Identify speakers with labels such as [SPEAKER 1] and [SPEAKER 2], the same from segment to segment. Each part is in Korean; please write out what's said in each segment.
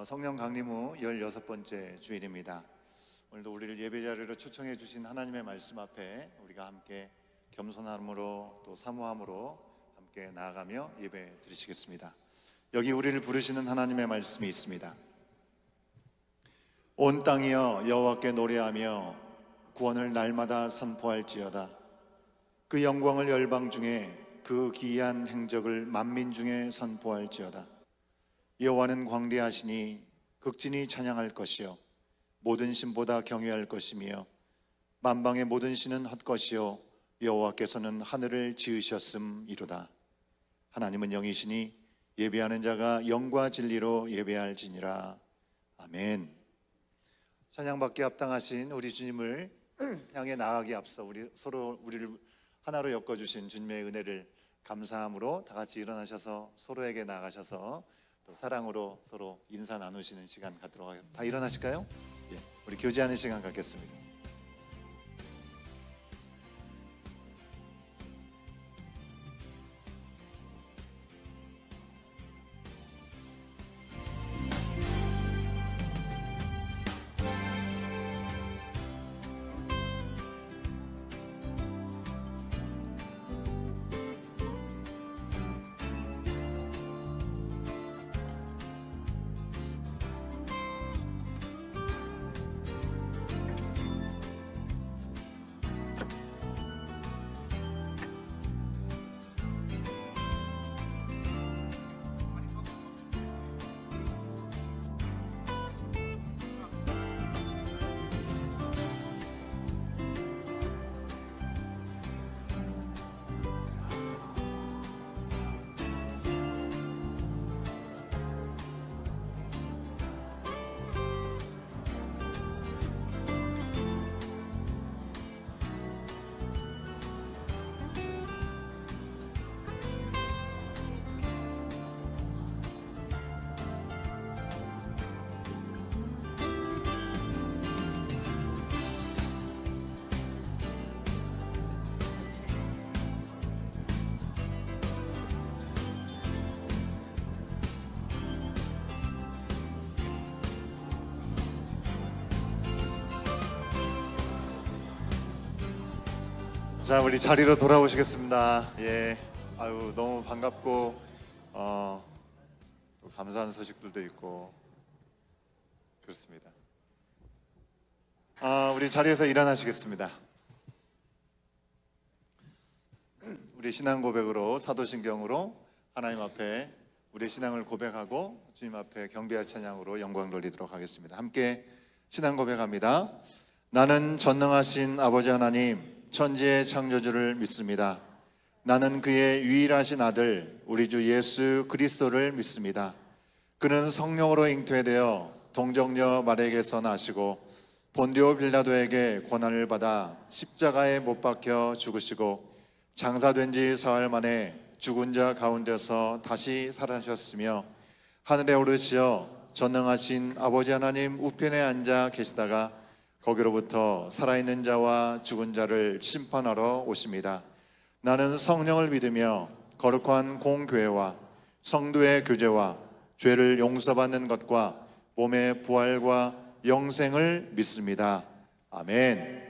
[SPEAKER 1] 성령 강림 후 16번째 주일입니다. 오늘도 우리를 예배 자리로 초청해 주신 하나님의 말씀 앞에 우리가 함께 겸손함으로 또 사모함으로 함께 나아가며 예배 드리시겠습니다. 여기 우리를 부르시는 하나님의 말씀이 있습니다. 온 땅이여 여호와께 노래하며 구원을 날마다 선포할지어다. 그 영광을 열방 중에 그 기이한 행적을 만민 중에 선포할지어다. 여호와는 광대하시니 극진히 찬양할 것이요 모든 신보다 경외할 것이며 만방의 모든 신은 헛것이요 여호와께서는 하늘을 지으셨음이로다. 하나님은 영이시니 예배하는 자가 영과 진리로 예배할지니라. 아멘. 찬양받기에 합당하신 우리 주님을 향해 나아가기 앞서 우리를 하나로 엮어주신 주님의 은혜를 감사함으로 다 같이 일어나셔서 서로에게 나가셔서 또 사랑으로 서로 인사 나누시는 시간 갖도록 하겠습니다. 다 일어나실까요? 예, 우리 교제하는 시간 갖겠습니다. 자, 우리 자리로 돌아오시겠습니다. 예, 아유 너무 반갑고 또 감사한 소식들도 있고 그렇습니다. 우리 자리에서 일어나시겠습니다. 우리 신앙 고백으로 사도신경으로 하나님 앞에 우리의 신앙을 고백하고 주님 앞에 경배와 찬양으로 영광 돌리도록 하겠습니다. 함께 신앙 고백합니다. 나는 전능하신 아버지 하나님 천지의 창조주를 믿습니다. 나는 그의 유일하신 아들 우리 주 예수 그리스도를 믿습니다. 그는 성령으로 잉태되어 동정녀 마리아에게서 나시고 본디오 빌라도에게 고난을 받아 십자가에 못 박혀 죽으시고 장사된 지 사흘 만에 죽은 자 가운데서 다시 살아나셨으며 하늘에 오르시어 전능하신 아버지 하나님 우편에 앉아 계시다가 거기로부터 살아있는 자와 죽은 자를 심판하러 오십니다. 나는 성령을 믿으며 거룩한 공교회와 성도의 교제와 죄를 용서받는 것과 몸의 부활과 영생을 믿습니다. 아멘.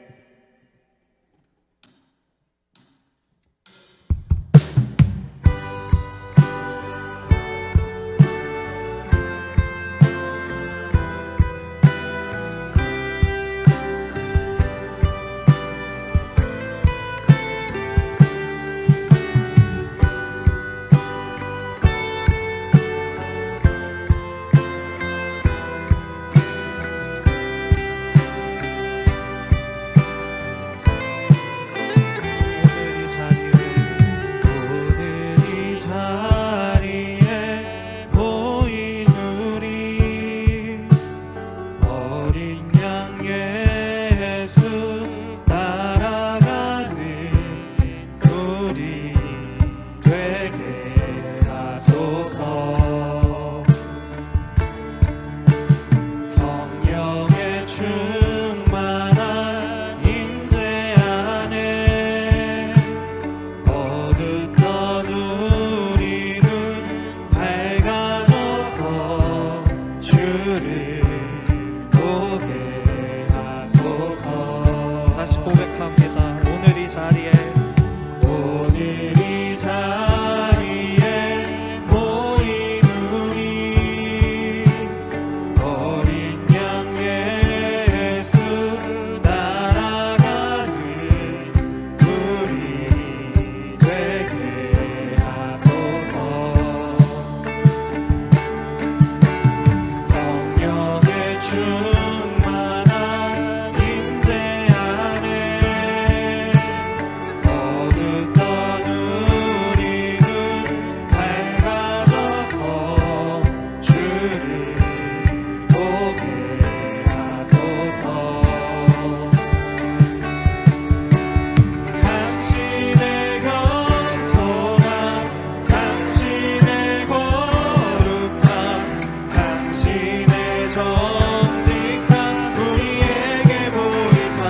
[SPEAKER 2] 정직한 우리에게 보이사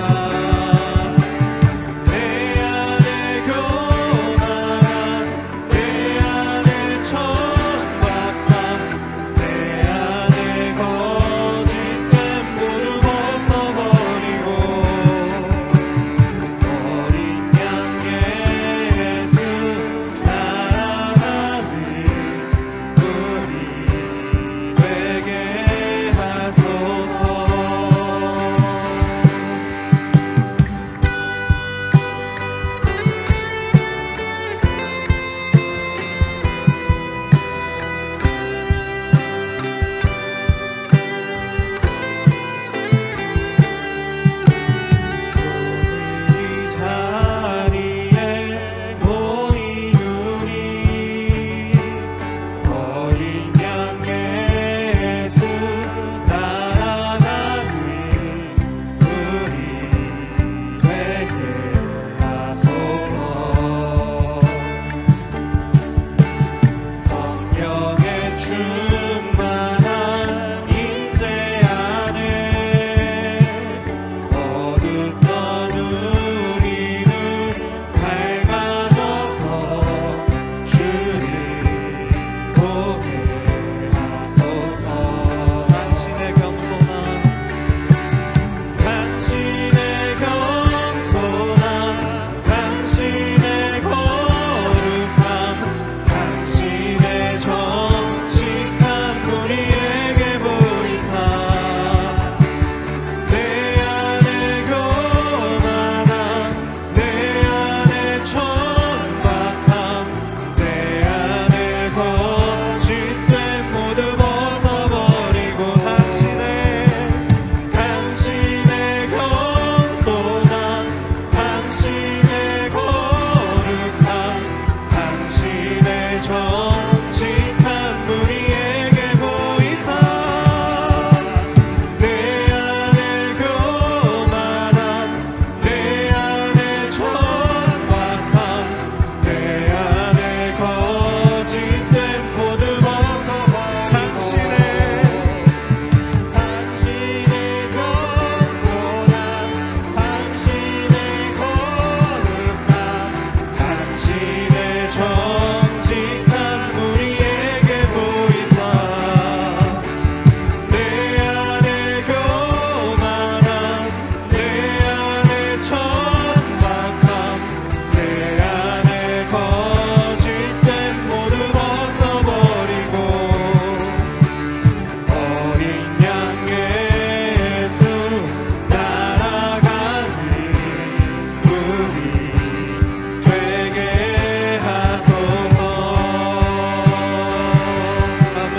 [SPEAKER 2] 내 안에 교만함 내 안에 천박함 내 안에 거짓됨 모두 벗어버리고 어린 양 예수 따라가는 우리 되게 하소서. 오늘 이 자리에 모인 우리 어린 양 예수 따라가는 우리 되게 하소서. 성령의 충만한 임재 안에 어둡던 우리는 밝아져서 주를 보게 하소서. 당신의 겸손함 당신의 겸손함 당신의 거룩함 당신의 정직함 우리에게 보이사 내 안에 교만함 내 안에 천박함 내 안에 거짓됨 모두 벗어버리고 당신의 겸손함 당신의 거룩함 당신의 정직함 우리에게 보이사 내 안에 교만함 내 안에 천박함 내 안에 거짓됨 모두 벗어버리고 당신의 겸손함 당신의 거룩함 당신의 정직함 우리에게 보이사 내 안에 교만함 내 안에 천박함 내 안에 거짓됨 모두 벗어버리고 어린 양 예수 따라가는 우리 되게 하소서. 아멘.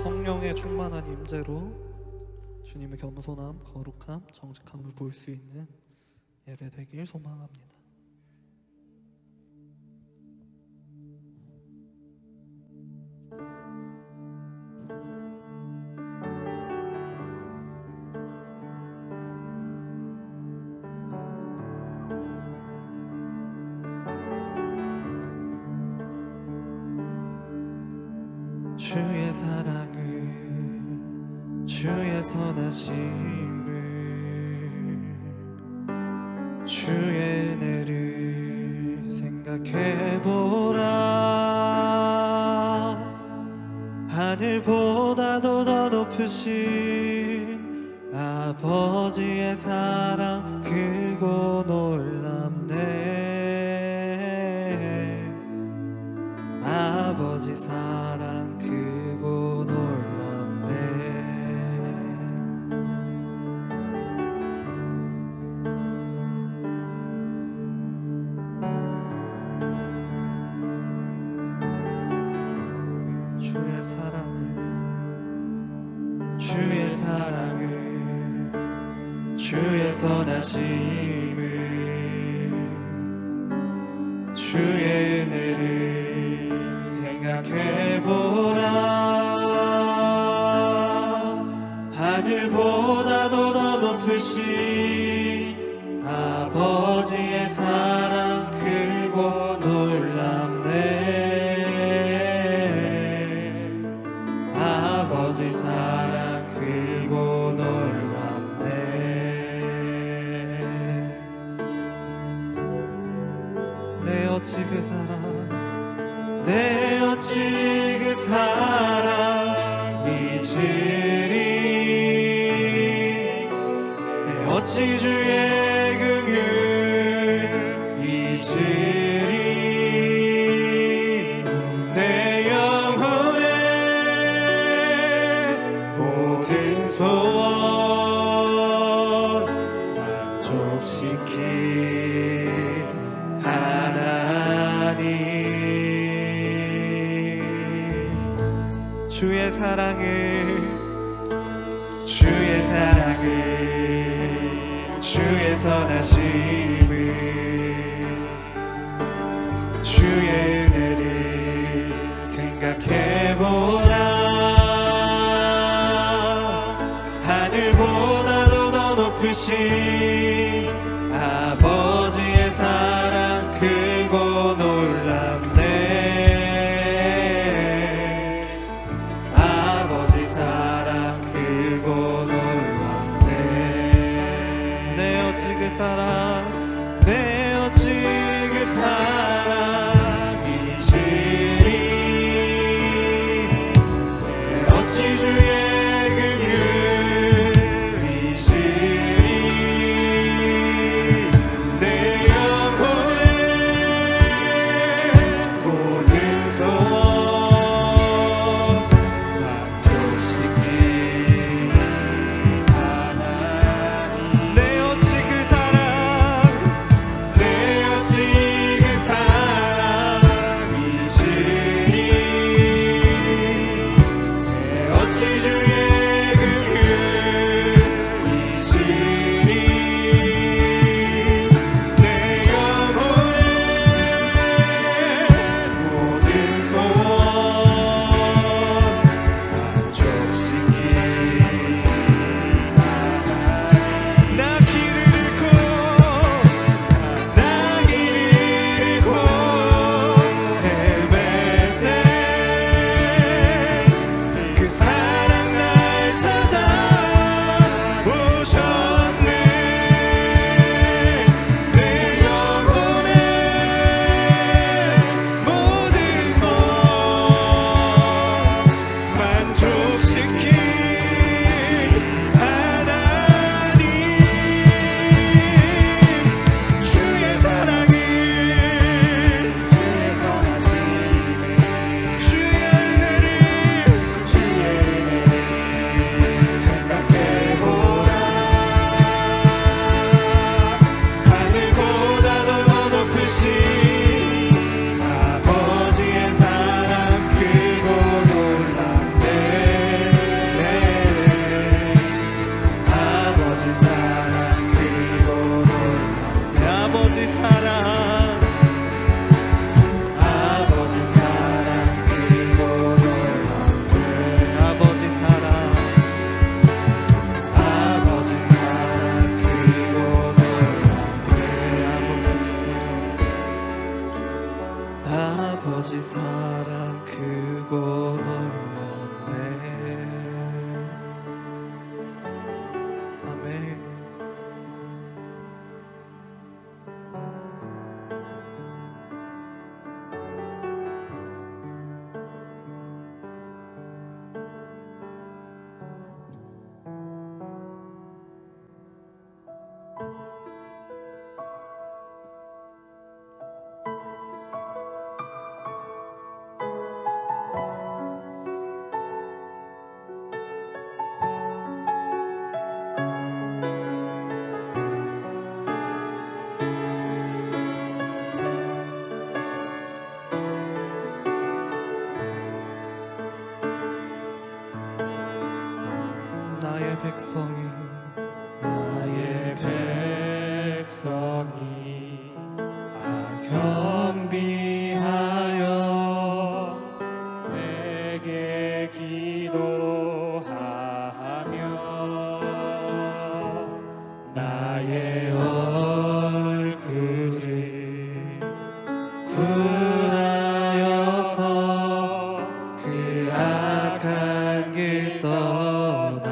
[SPEAKER 2] 성령의 충만한 임재로 주님의 겸손함, 거룩함, 정직함을 볼 수 있는 예배 되길 소망합니다. 주의 사랑을 주의 선하심을 주의 은혜를 생각해보라. 하늘보다도 더 높으신 아버지의 사랑 크고 놀랍네. 아버지 사랑 크고 놀랍네. 주의 주의 사랑을 주의 선하심을 주의 은혜를 생각해보라. 하늘보다도 더 높으신 아버지의 사랑 크고 놀랍네. 아버지 사랑 크고 놀랍네. 내 어찌 그 사랑, 내 어찌 그 사랑 잊으리. 내 어찌 주의 긍휼 잊으리. 내 영혼의 모든 소원 만족시킨 하나님. 주의 사랑을 주의 선하심을 주의 은혜를 생각해보라. 하늘보다도 더 높으신 아버지의 사랑 크고 놀랍네. 아버지 사랑 크고 놀랍네. 내 어찌 그 사랑, 내 어찌 그 사랑 잊으리. 내 어찌 주의 긍휼 잊으리. 나의 백성이 겸비하여 내게 기도하며 나의 얼굴을 구하여서 그 악한 길 떠나며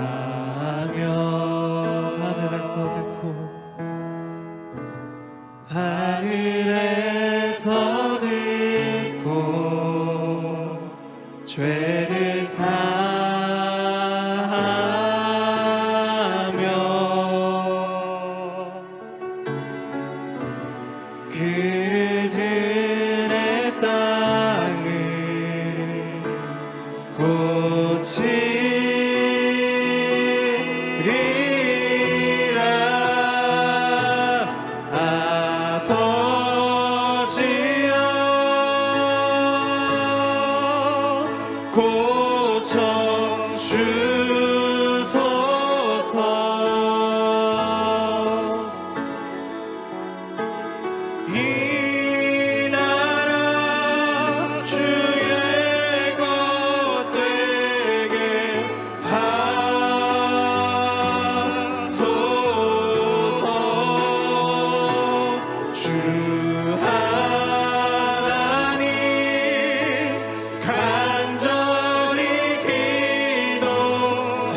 [SPEAKER 2] 하늘에서 듣고 죄를 사하며 그들의 땅을 고치리라. 아버지여 고쳐 주소서. 이 나라 주의 것 되게 하소서. 주 하나님 간절히 기도하오니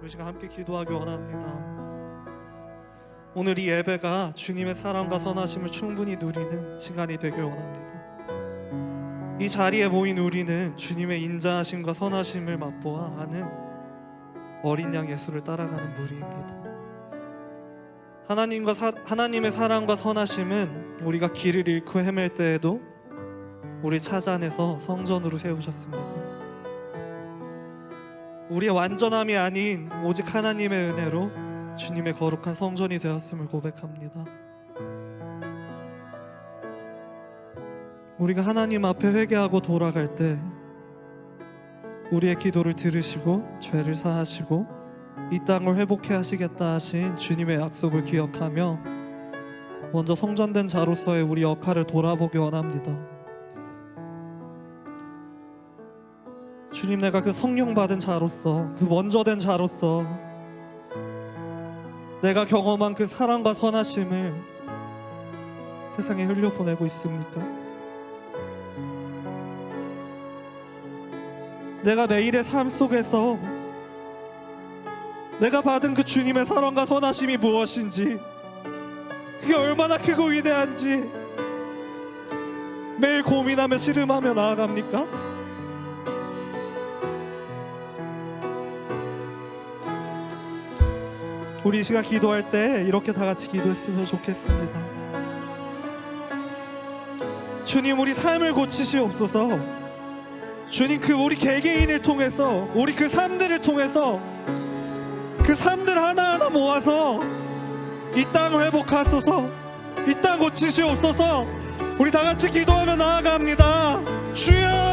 [SPEAKER 3] 우리 시간 함께 기도하기 원합니다. 오늘 이 예배가 주님의 사랑과 선하심을 충분히 누리는 시간이 되길 원합니다. 이 자리에 모인 우리는 주님의 인자하심과 선하심을 맛보아 아는 어린 양 예수를 따라가는 무리입니다. 하나님의 사랑과 선하심은 우리가 길을 잃고 헤맬 때에도 우리 찾아내서 성전으로 세우셨습니다. 우리의 완전함이 아닌 오직 하나님의 은혜로 주님의 거룩한 성전이 되었음을 고백합니다. 우리가 하나님 앞에 회개하고 돌아갈 때 우리의 기도를 들으시고 죄를 사하시고 이 땅을 회복해 하시겠다 하신 주님의 약속을 기억하며 먼저 성전된 자로서의 우리 역할을 돌아보기 원합니다. 주님, 내가 그 성령 받은 자로서, 그 먼저 된 자로서 내가 경험한 그 사랑과 선하심을 세상에 흘려보내고 있습니까? 내가 매일의 삶 속에서 내가 받은 그 주님의 사랑과 선하심이 무엇인지, 그게 얼마나 크고 위대한지 매일 고민하며 씨름하며 나아갑니까? 우리 이 시간 기도할 때 이렇게 다 같이 기도했으면 좋겠습니다. 주님, 우리 삶을 고치시옵소서. 주님, 그 우리 개개인을 통해서, 우리 그 삶들을 통해서 그 삶들 하나하나 모아서 이 땅을 회복하소서. 이 땅 고치시옵소서. 우리 다 같이 기도하며 나아갑니다. 주여!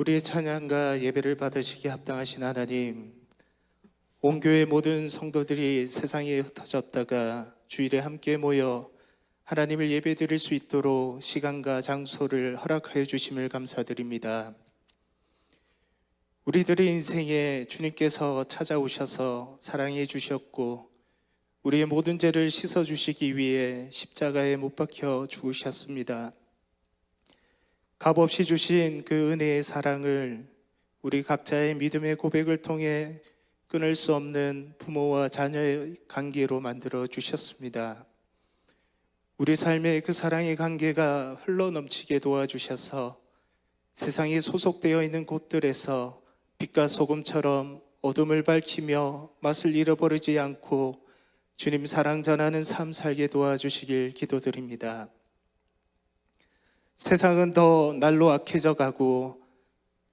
[SPEAKER 4] 우리의 찬양과 예배를 받으시기에 합당하신 하나님, 온 교회 모든 성도들이 세상에 흩어졌다가 주일에 함께 모여 하나님을 예배드릴 수 있도록 시간과 장소를 허락하여 주심을 감사드립니다. 우리들의 인생에 주님께서 찾아오셔서 사랑해 주셨고 우리의 모든 죄를 씻어 주시기 위해 십자가에 못 박혀 죽으셨습니다. 값없이 주신 그 은혜의 사랑을 우리 각자의 믿음의 고백을 통해 끊을 수 없는 부모와 자녀의 관계로 만들어 주셨습니다. 우리 삶의 그 사랑의 관계가 흘러넘치게 도와주셔서 세상에 소속되어 있는 곳들에서 빛과 소금처럼 어둠을 밝히며 맛을 잃어버리지 않고 주님 사랑 전하는 삶 살게 도와주시길 기도드립니다. 세상은 더 날로 악해져 가고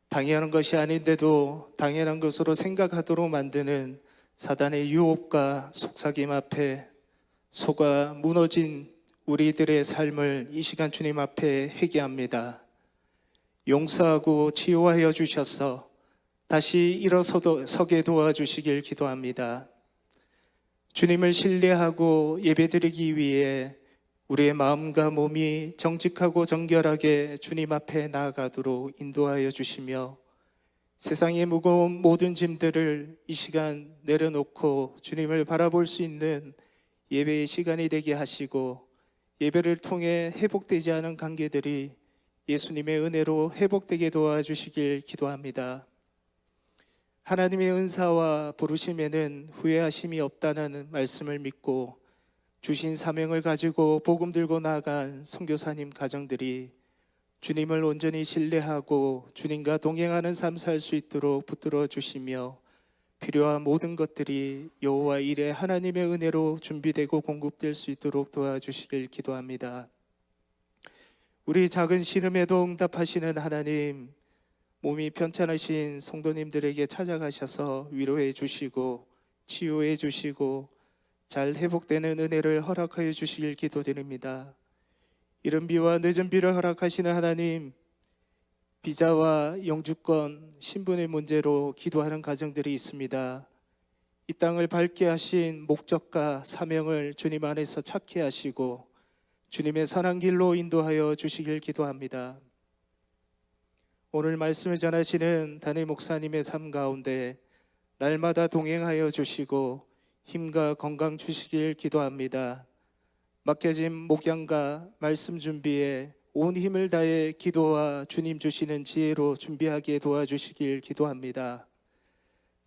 [SPEAKER 4] 당연한 것이 아닌데도 당연한 것으로 생각하도록 만드는 사단의 유혹과 속삭임 앞에 속아 무너진 우리들의 삶을 이 시간 주님 앞에 회개합니다. 용서하고 치유하여 주셔서 다시 일어서게 도와주시길 기도합니다. 주님을 신뢰하고 예배드리기 위해 우리의 마음과 몸이 정직하고 정결하게 주님 앞에 나아가도록 인도하여 주시며 세상의 무거운 모든 짐들을 이 시간 내려놓고 주님을 바라볼 수 있는 예배의 시간이 되게 하시고 예배를 통해 회복되지 않은 관계들이 예수님의 은혜로 회복되게 도와주시길 기도합니다. 하나님의 은사와 부르심에는 후회하심이 없다는 말씀을 믿고 주신 사명을 가지고 복음 들고 나아간 선교사님 가정들이 주님을 온전히 신뢰하고 주님과 동행하는 삶 살 수 있도록 붙들어 주시며 필요한 모든 것들이 여호와 일에 하나님의 은혜로 준비되고 공급될 수 있도록 도와주시길 기도합니다. 우리 작은 신음에도 응답하시는 하나님, 몸이 편찮으신 성도님들에게 찾아가셔서 위로해 주시고 치유해 주시고 잘 회복되는 은혜를 허락하여 주시길 기도드립니다. 이른 비와 늦은 비를 허락하시는 하나님, 비자와 영주권, 신분의 문제로 기도하는 가정들이 있습니다. 이 땅을 밝게 하신 목적과 사명을 주님 안에서 찾게 하시고 주님의 선한 길로 인도하여 주시길 기도합니다. 오늘 말씀을 전하시는 담임 목사님의 삶 가운데 날마다 동행하여 주시고 힘과 건강 주시길 기도합니다. 맡겨진 목양과 말씀 준비에 온 힘을 다해 기도와 주님 주시는 지혜로 준비하게 도와주시길 기도합니다.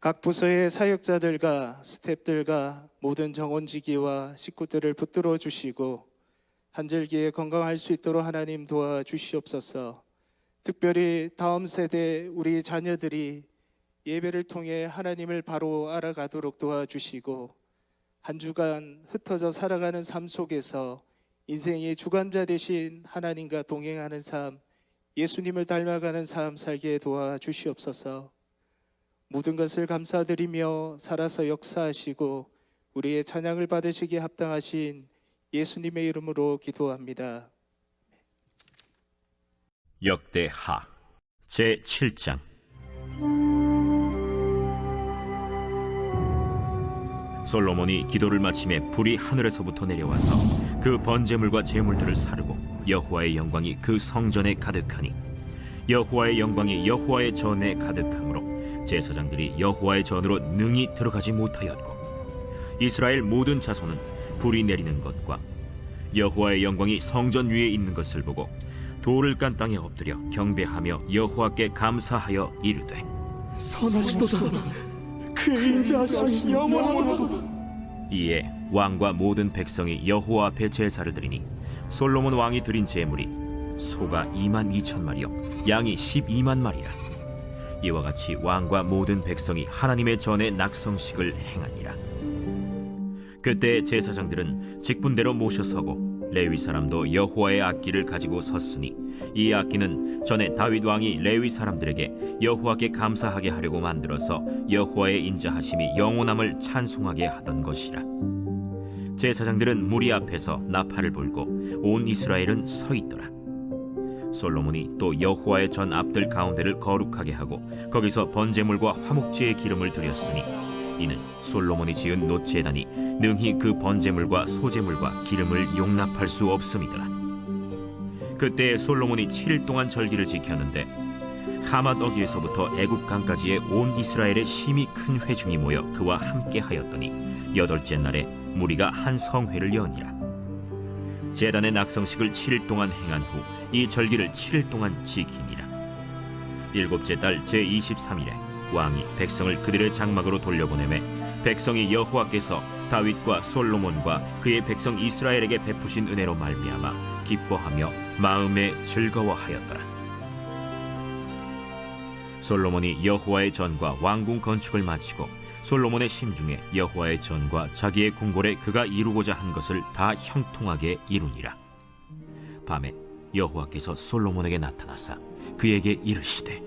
[SPEAKER 4] 각 부서의 사역자들과 스태프들과 모든 정원지기와 식구들을 붙들어 주시고 한절기에 건강할 수 있도록 하나님 도와주시옵소서. 특별히 다음 세대 우리 자녀들이 예배를 통해 하나님을 바로 알아가도록 도와주시고 한 주간 흩어져 살아가는 삶 속에서 인생의 주관자 되신 하나님과 동행하는 삶, 예수님을 닮아가는 삶 살게 도와주시옵소서. 모든 것을 감사드리며 살아서 역사하시고 우리의 찬양을 받으시기에 합당하신 예수님의 이름으로 기도합니다.
[SPEAKER 5] 역대하 제7장. 솔로몬이 기도를 마침에 불이 하늘에서부터 내려와서 그 번제물과 제물들을 사르고 여호와의 영광이 그 성전에 가득하니 여호와의 영광이 여호와의 전에 가득하므로 제사장들이 여호와의 전으로 능히 들어가지 못하였고 이스라엘 모든 자손은 불이 내리는 것과 여호와의 영광이 성전 위에 있는 것을 보고 돌을 깐 땅에 엎드려 경배하며 여호와께 감사하여 이르되
[SPEAKER 6] 선하시도다. 그의 인자하심이 영원하도다.
[SPEAKER 5] 이에 왕과 모든 백성이 여호와 앞에 제사를 드리니 솔로몬 왕이 드린 제물이 소가 22,000마리요 양이 12만 마리라. 이와 같이 왕과 모든 백성이 하나님의 전에 낙성식을 행하니라. 그때 제사장들은 직분대로 모셔서고 레위 사람도 여호와의 악기를 가지고 섰으니 이 악기는 전에 다윗 왕이 레위 사람들에게 여호와께 감사하게 하려고 만들어서 여호와의 인자하심이 영원함을 찬송하게 하던 것이라. 제사장들은 무리 앞에서 나팔을 불고 온 이스라엘은 서 있더라. 솔로몬이 또 여호와의 전 앞들 가운데를 거룩하게 하고 거기서 번제물과 화목제의 기름을 드렸으니 이는 솔로몬이 지은 놋제단이 능히 그 번제물과 소제물과 기름을 용납할 수 없음이더라. 그때 솔로몬이 7일 동안 절기를 지켰는데 하맛 어귀에서부터 애굽 강까지의 온 이스라엘의 심히 큰 회중이 모여 그와 함께 하였더니 8째 날에 무리가 한 성회를 여니라. 제단의 낙성식을 7일 동안 행한 후 이 절기를 7일 동안 지키니라. 7째 달 제23일에 왕이 백성을 그들의 장막으로 돌려보내매 백성이 여호와께서 다윗과 솔로몬과 그의 백성 이스라엘에게 베푸신 은혜로 말미암아 기뻐하며 마음에 즐거워하였더라. 솔로몬이 여호와의 전과 왕궁 건축을 마치고 솔로몬의 심중에 여호와의 전과 자기의 궁궐에 그가 이루고자 한 것을 다 형통하게 이루니라. 밤에 여호와께서 솔로몬에게 나타나사 그에게 이르시되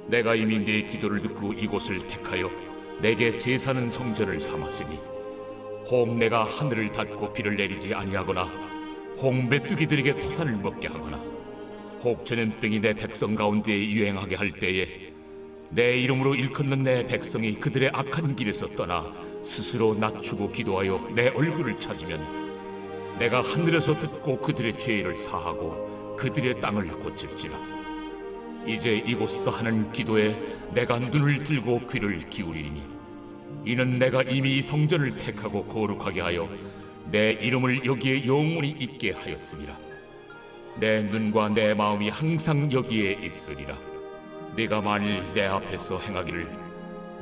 [SPEAKER 7] 내가 이미 네 기도를 듣고 이곳을 택하여 내게 제사는 성전을 삼았으니 혹 내가 하늘을 닫고 비를 내리지 아니하거나 혹 메뚜기들에게 토산을 먹게 하거나 혹 전염병이 내 백성 가운데에 유행하게 할 때에 내 이름으로 일컫는 내 백성이 그들의 악한 길에서 떠나 스스로 낮추고 기도하여 내 얼굴을 찾으면 내가 하늘에서 듣고 그들의 죄를 사하고 그들의 땅을 고칠지라. 이제 이곳에서 하는 기도에 내가 눈을 들고 귀를 기울이니 이는 내가 이미 이 성전을 택하고 거룩하게 하여 내 이름을 여기에 영원히 있게 하였습니다. 내 눈과 내 마음이 항상 여기에 있으리라. 네가 만일 내 앞에서 행하기를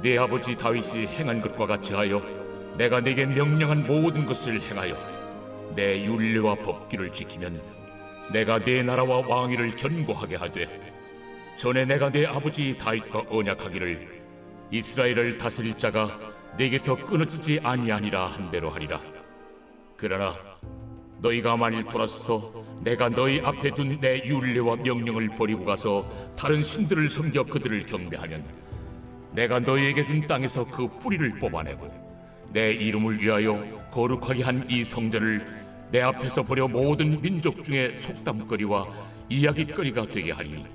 [SPEAKER 7] 네 아버지 다윗이 행한 것과 같이 하여 내가 네게 명령한 모든 것을 행하여 내 율례와 법규를 지키면 내가 네 나라와 왕위를 견고하게 하되 전에 내가 네 아버지 다윗과 언약하기를 이스라엘을 다스릴 자가 네게서 끊어지지 아니하니라 한 대로 하리라. 그러나 너희가 만일 돌아서서 내가 너희 앞에 둔 내 율례와 명령을 버리고 가서 다른 신들을 섬겨 그들을 경배하면 내가 너희에게 준 땅에서 그 뿌리를 뽑아내고 내 이름을 위하여 거룩하게 한 이 성전을 내 앞에서 버려 모든 민족 중에 속담거리와 이야깃거리가 되게 하리니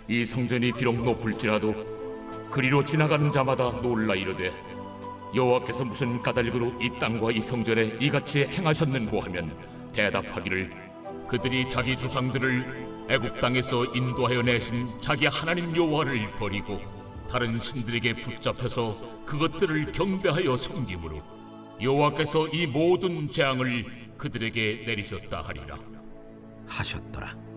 [SPEAKER 7] 이 성전이 비록 높을지라도 그리로 지나가는 자마다 놀라 이르되 여호와께서 무슨 까닭으로 이 땅과 이 성전에 이같이 행하셨는고 하면 대답하기를 그들이 자기 조상들을 애굽 땅에서 인도하여 내신 자기 하나님 여호와를 버리고 다른 신들에게 붙잡혀서 그것들을 경배하여 섬김으로 여호와께서 이 모든 재앙을 그들에게 내리셨다 하리라
[SPEAKER 5] 하셨더라.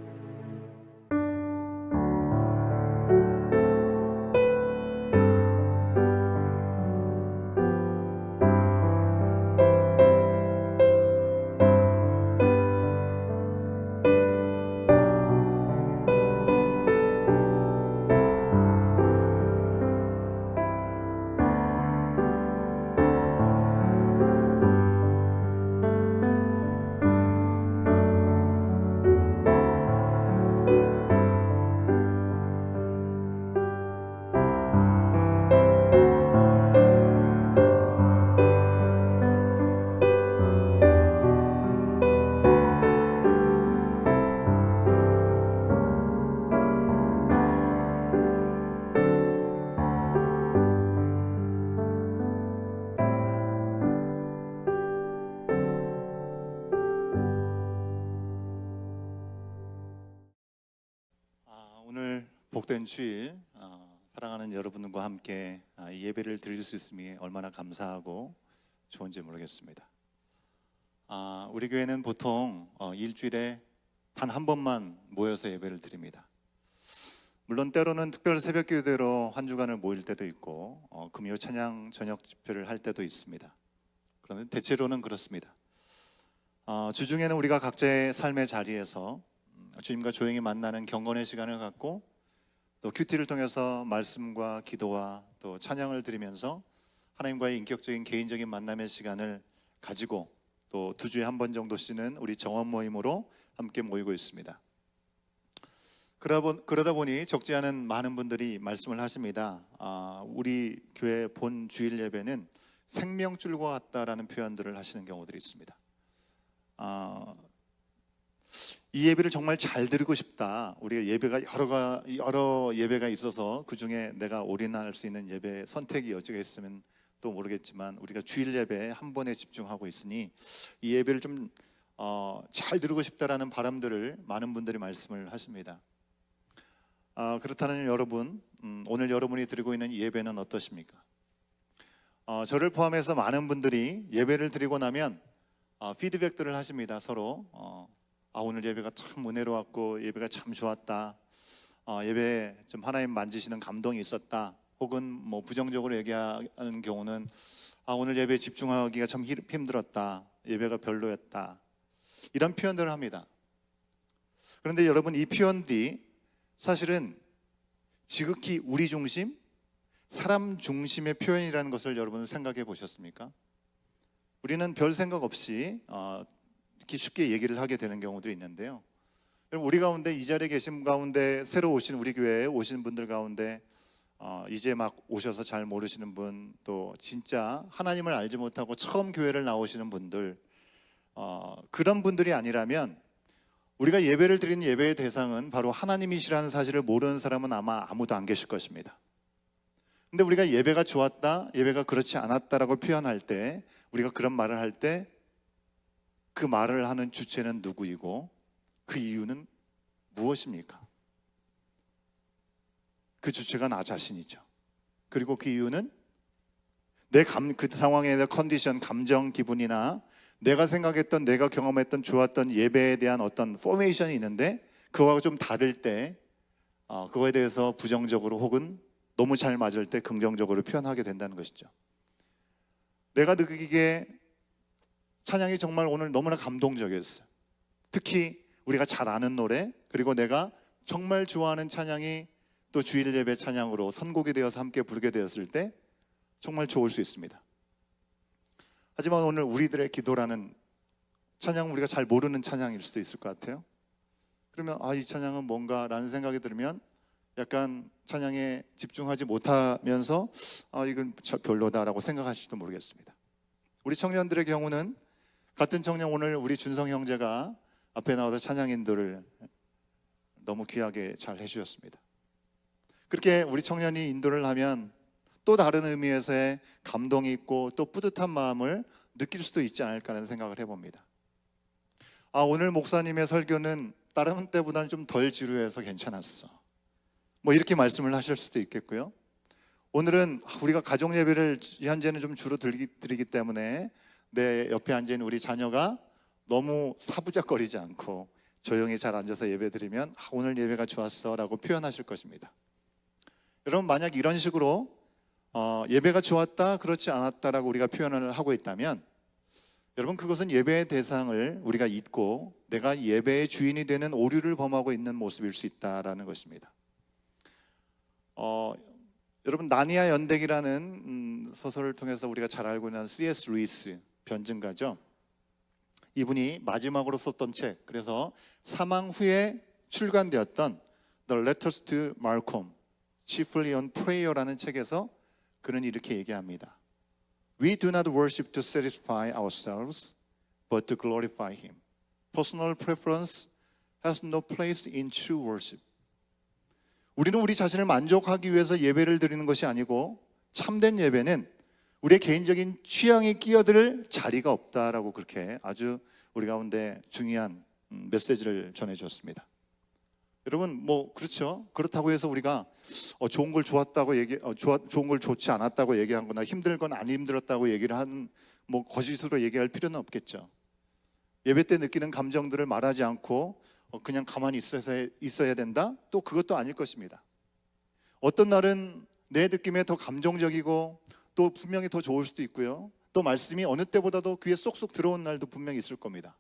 [SPEAKER 1] 오늘 복된 주일 사랑하는 여러분과 함께 이 예배를 드릴 수 있음이 얼마나 감사하고 좋은지 모르겠습니다. 우리 교회는 보통 일주일에 단 한 번만 모여서 예배를 드립니다. 물론 때로는 특별 새벽 기도로 한 주간을 모일 때도 있고 금요 찬양 저녁 집회를 할 때도 있습니다. 그런데 대체로는 그렇습니다. 주중에는 우리가 각자의 삶의 자리에서 주님과 조용히 만나는 경건의 시간을 갖고 또 큐티를 통해서 말씀과 기도와 또 찬양을 드리면서 하나님과의 인격적인 개인적인 만남의 시간을 가지고 또 2주에 한 번 정도씩은 우리 정원 모임으로 함께 모이고 있습니다. 그러다 보니 적지 않은 많은 분들이 말씀을 하십니다. 우리 교회 본 주일 예배는 생명줄과 같다라는 표현들을 하시는 경우들이 있습니다. 이 예배를 정말 잘 드리고 싶다. 우리가 예배가 여러 예배가 있어서 그 중에 내가 올인할 수 있는 예배 선택이 여지가 있으면 또 모르겠지만 우리가 주일 예배에 한 번에 집중하고 있으니 이 예배를 좀 잘 들으고 싶다라는 바람들을 많은 분들이 말씀을 하십니다. 그렇다면 여러분, 오늘 여러분이 드리고 있는 이 예배는 어떠십니까? 저를 포함해서 많은 분들이 예배를 드리고 나면 피드백들을 하십니다. 서로 오늘 예배가 참 은혜로웠고 예배가 참 좋았다, 예배에 좀 하나님 만지시는 감동이 있었다, 혹은 뭐 부정적으로 얘기하는 경우는 오늘 예배에 집중하기가 참 힘들었다, 예배가 별로였다, 이런 표현들을 합니다. 그런데 여러분, 이 표현들이 사실은 지극히 우리 중심, 사람 중심의 표현이라는 것을 여러분 생각해 보셨습니까? 우리는 별 생각 없이 이렇게 쉽게 얘기를 하게 되는 경우들이 있는데요. 여러분, 우리 가운데 이 자리에 계신 가운데 새로 오신 우리 교회에 오신 분들 가운데 이제 막 오셔서 잘 모르시는 분, 또 진짜 하나님을 알지 못하고 처음 교회를 나오시는 분들, 그런 분들이 아니라면 우리가 예배를 드리는 예배의 대상은 바로 하나님이시라는 사실을 모르는 사람은 아마 아무도 안 계실 것입니다. 근데 우리가 예배가 좋았다, 예배가 그렇지 않았다라고 표현할 때, 우리가 그런 말을 할 때 그 말을 하는 주체는 누구이고 그 이유는 무엇입니까? 그 주체가 나 자신이죠. 그리고 그 이유는 그 상황에 대한 컨디션, 감정, 기분이나 내가 생각했던, 내가 경험했던 좋았던 예배에 대한 어떤 포메이션이 있는데 그거하고 좀 다를 때 그거에 대해서 부정적으로 혹은 너무 잘 맞을 때 긍정적으로 표현하게 된다는 것이죠. 내가 느끼기에 찬양이 정말 오늘 너무나 감동적이었어요. 특히 우리가 잘 아는 노래, 그리고 내가 정말 좋아하는 찬양이 또 주일 예배 찬양으로 선곡이 되어서 함께 부르게 되었을 때 정말 좋을 수 있습니다. 하지만 오늘 우리들의 기도라는 찬양, 우리가 잘 모르는 찬양일 수도 있을 것 같아요. 그러면 이 찬양은 뭔가 라는 생각이 들면 약간 찬양에 집중하지 못하면서 이건 별로다라고 생각하실지도 모르겠습니다. 우리 청년들의 경우는 같은 청년, 오늘 우리 준성 형제가 앞에 나와서 찬양 인도를 너무 귀하게 잘 해주셨습니다. 그렇게 우리 청년이 인도를 하면 또 다른 의미에서의 감동이 있고 또 뿌듯한 마음을 느낄 수도 있지 않을까 하는 생각을 해봅니다. 오늘 목사님의 설교는 다른 때보다는 좀 덜 지루해서 괜찮았어, 뭐 이렇게 말씀을 하실 수도 있겠고요. 오늘은 우리가 가족 예배를 현재는 좀 주로 드리기 때문에 내 옆에 앉아있는 우리 자녀가 너무 사부작거리지 않고 조용히 잘 앉아서 예배 드리면 오늘 예배가 좋았어 라고 표현하실 것입니다. 여러분, 만약 이런 식으로 예배가 좋았다, 그렇지 않았다라고 우리가 표현을 하고 있다면 여러분, 그것은 예배의 대상을 우리가 잊고 내가 예배의 주인이 되는 오류를 범하고 있는 모습일 수 있다라는 것입니다. 여러분, 나니아 연대기라는 소설을 통해서 우리가 잘 알고 있는 C.S. 루이스 변증가죠. 이분이 마지막으로 썼던 책, 그래서 사망 후에 출간되었던 The Letters to Malcolm, Chiefly on Prayer라는 책에서 그는 이렇게 얘기합니다. We do not worship to satisfy ourselves, but to glorify Him. Personal preference has no place in true worship. 우리는 우리 자신을 만족하기 위해서 예배를 드리는 것이 아니고 참된 예배는 우리의 개인적인 취향에 끼어들 자리가 없다라고 그렇게 아주 우리 가운데 중요한 메시지를 전해주었습니다. 여러분, 뭐 그렇죠. 그렇다고 해서 우리가 좋은 걸 좋았다고 좋은 걸 좋지 않았다고 얘기하거나 힘들 건 안 힘들었다고 얘기를 뭐 거짓으로 얘기할 필요는 없겠죠. 예배 때 느끼는 감정들을 말하지 않고 그냥 가만히 있어야 된다? 또 그것도 아닐 것입니다. 어떤 날은 내 느낌에 더 감정적이고 또 분명히 더 좋을 수도 있고요. 또 말씀이 어느 때보다도 귀에 쏙쏙 들어온 날도 분명히 있을 겁니다.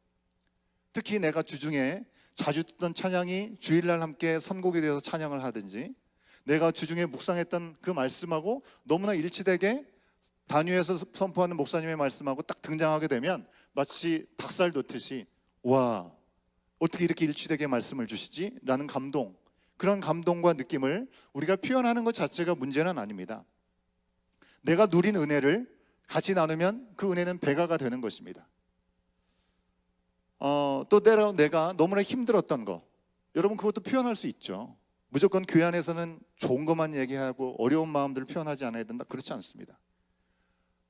[SPEAKER 1] 특히 내가 주중에 자주 듣던 찬양이 주일날 함께 선곡이 되어서 찬양을 하든지, 내가 주중에 묵상했던 그 말씀하고 너무나 일치되게 단위에서 선포하는 목사님의 말씀하고 딱 등장하게 되면 마치 닭살 돋듯이 와, 어떻게 이렇게 일치되게 말씀을 주시지? 라는 감동, 그런 감동과 느낌을 우리가 표현하는 것 자체가 문제는 아닙니다. 내가 누린 은혜를 같이 나누면 그 은혜는 배가가 되는 것입니다. 또 때로 내가 너무나 힘들었던 거, 여러분 그것도 표현할 수 있죠. 무조건 교회 안에서는 좋은 것만 얘기하고 어려운 마음들을 표현하지 않아야 된다, 그렇지 않습니다.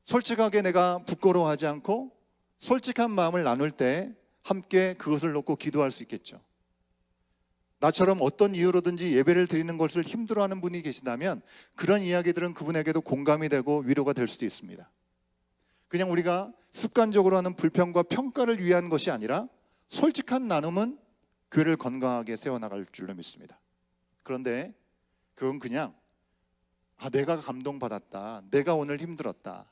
[SPEAKER 1] 솔직하게 내가 부끄러워하지 않고 솔직한 마음을 나눌 때 함께 그것을 놓고 기도할 수 있겠죠. 나처럼 어떤 이유로든지 예배를 드리는 것을 힘들어하는 분이 계신다면 그런 이야기들은 그분에게도 공감이 되고 위로가 될 수도 있습니다. 그냥 우리가 습관적으로 하는 불평과 평가를 위한 것이 아니라 솔직한 나눔은 교회를 건강하게 세워나갈 줄로 믿습니다. 그런데 그건 그냥 내가 감동받았다, 내가 오늘 힘들었다,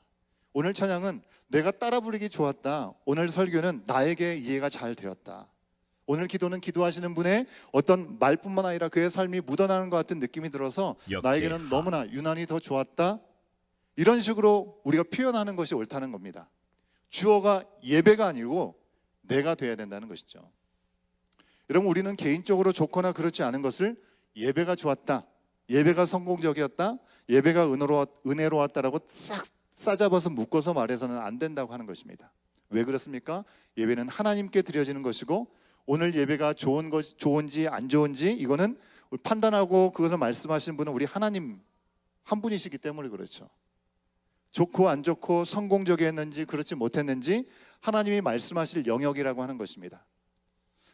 [SPEAKER 1] 오늘 찬양은 내가 따라 부르기 좋았다, 오늘 설교는 나에게 이해가 잘 되었다, 오늘 기도는 기도하시는 분의 어떤 말뿐만 아니라 그의 삶이 묻어나는 것 같은 느낌이 들어서 나에게는 너무나 유난히 더 좋았다, 이런 식으로 우리가 표현하는 것이 옳다는 겁니다. 주어가 예배가 아니고 내가 돼야 된다는 것이죠. 여러분, 우리는 개인적으로 좋거나 그렇지 않은 것을 예배가 좋았다, 예배가 성공적이었다, 예배가 은혜로웠다라고 싹 싸잡아서 묶어서 말해서는 안 된다고 하는 것입니다. 왜 그렇습니까? 예배는 하나님께 드려지는 것이고 오늘 예배가 좋은지 안 좋은지 이거는 판단하고 그것을 말씀하시는 분은 우리 하나님 한 분이시기 때문에 그렇죠. 좋고 안 좋고 성공적이었는지 그렇지 못했는지 하나님이 말씀하실 영역이라고 하는 것입니다.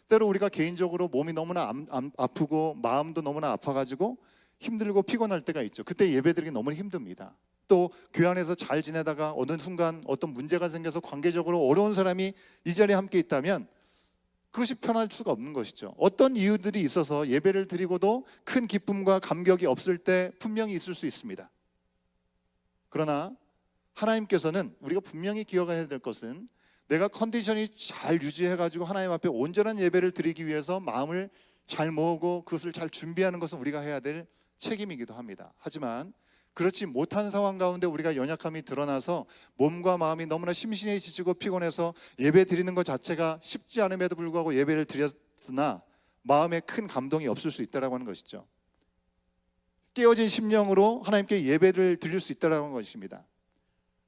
[SPEAKER 1] 때로 우리가 개인적으로 몸이 너무나 아프고 마음도 너무나 아파가지고 힘들고 피곤할 때가 있죠. 그때 예배드리기 너무 힘듭니다. 또 교회 안에서 잘 지내다가 어느 순간 어떤 문제가 생겨서 관계적으로 어려운 사람이 이 자리에 함께 있다면 그것이 편할 수가 없는 것이죠. 어떤 이유들이 있어서 예배를 드리고도 큰 기쁨과 감격이 없을 때 분명히 있을 수 있습니다. 그러나 하나님께서는 우리가 분명히 기억해야 될 것은 내가 컨디션이 잘 유지해가지고 하나님 앞에 온전한 예배를 드리기 위해서 마음을 잘 모으고 그것을 잘 준비하는 것은 우리가 해야 될 책임이기도 합니다. 하지만 그렇지 못한 상황 가운데 우리가 연약함이 드러나서 몸과 마음이 너무나 심신해지시고 피곤해서 예배 드리는 것 자체가 쉽지 않음에도 불구하고 예배를 드렸으나 마음에 큰 감동이 없을 수 있다고 하는 것이죠. 깨어진 심령으로 하나님께 예배를 드릴 수 있다는 것입니다.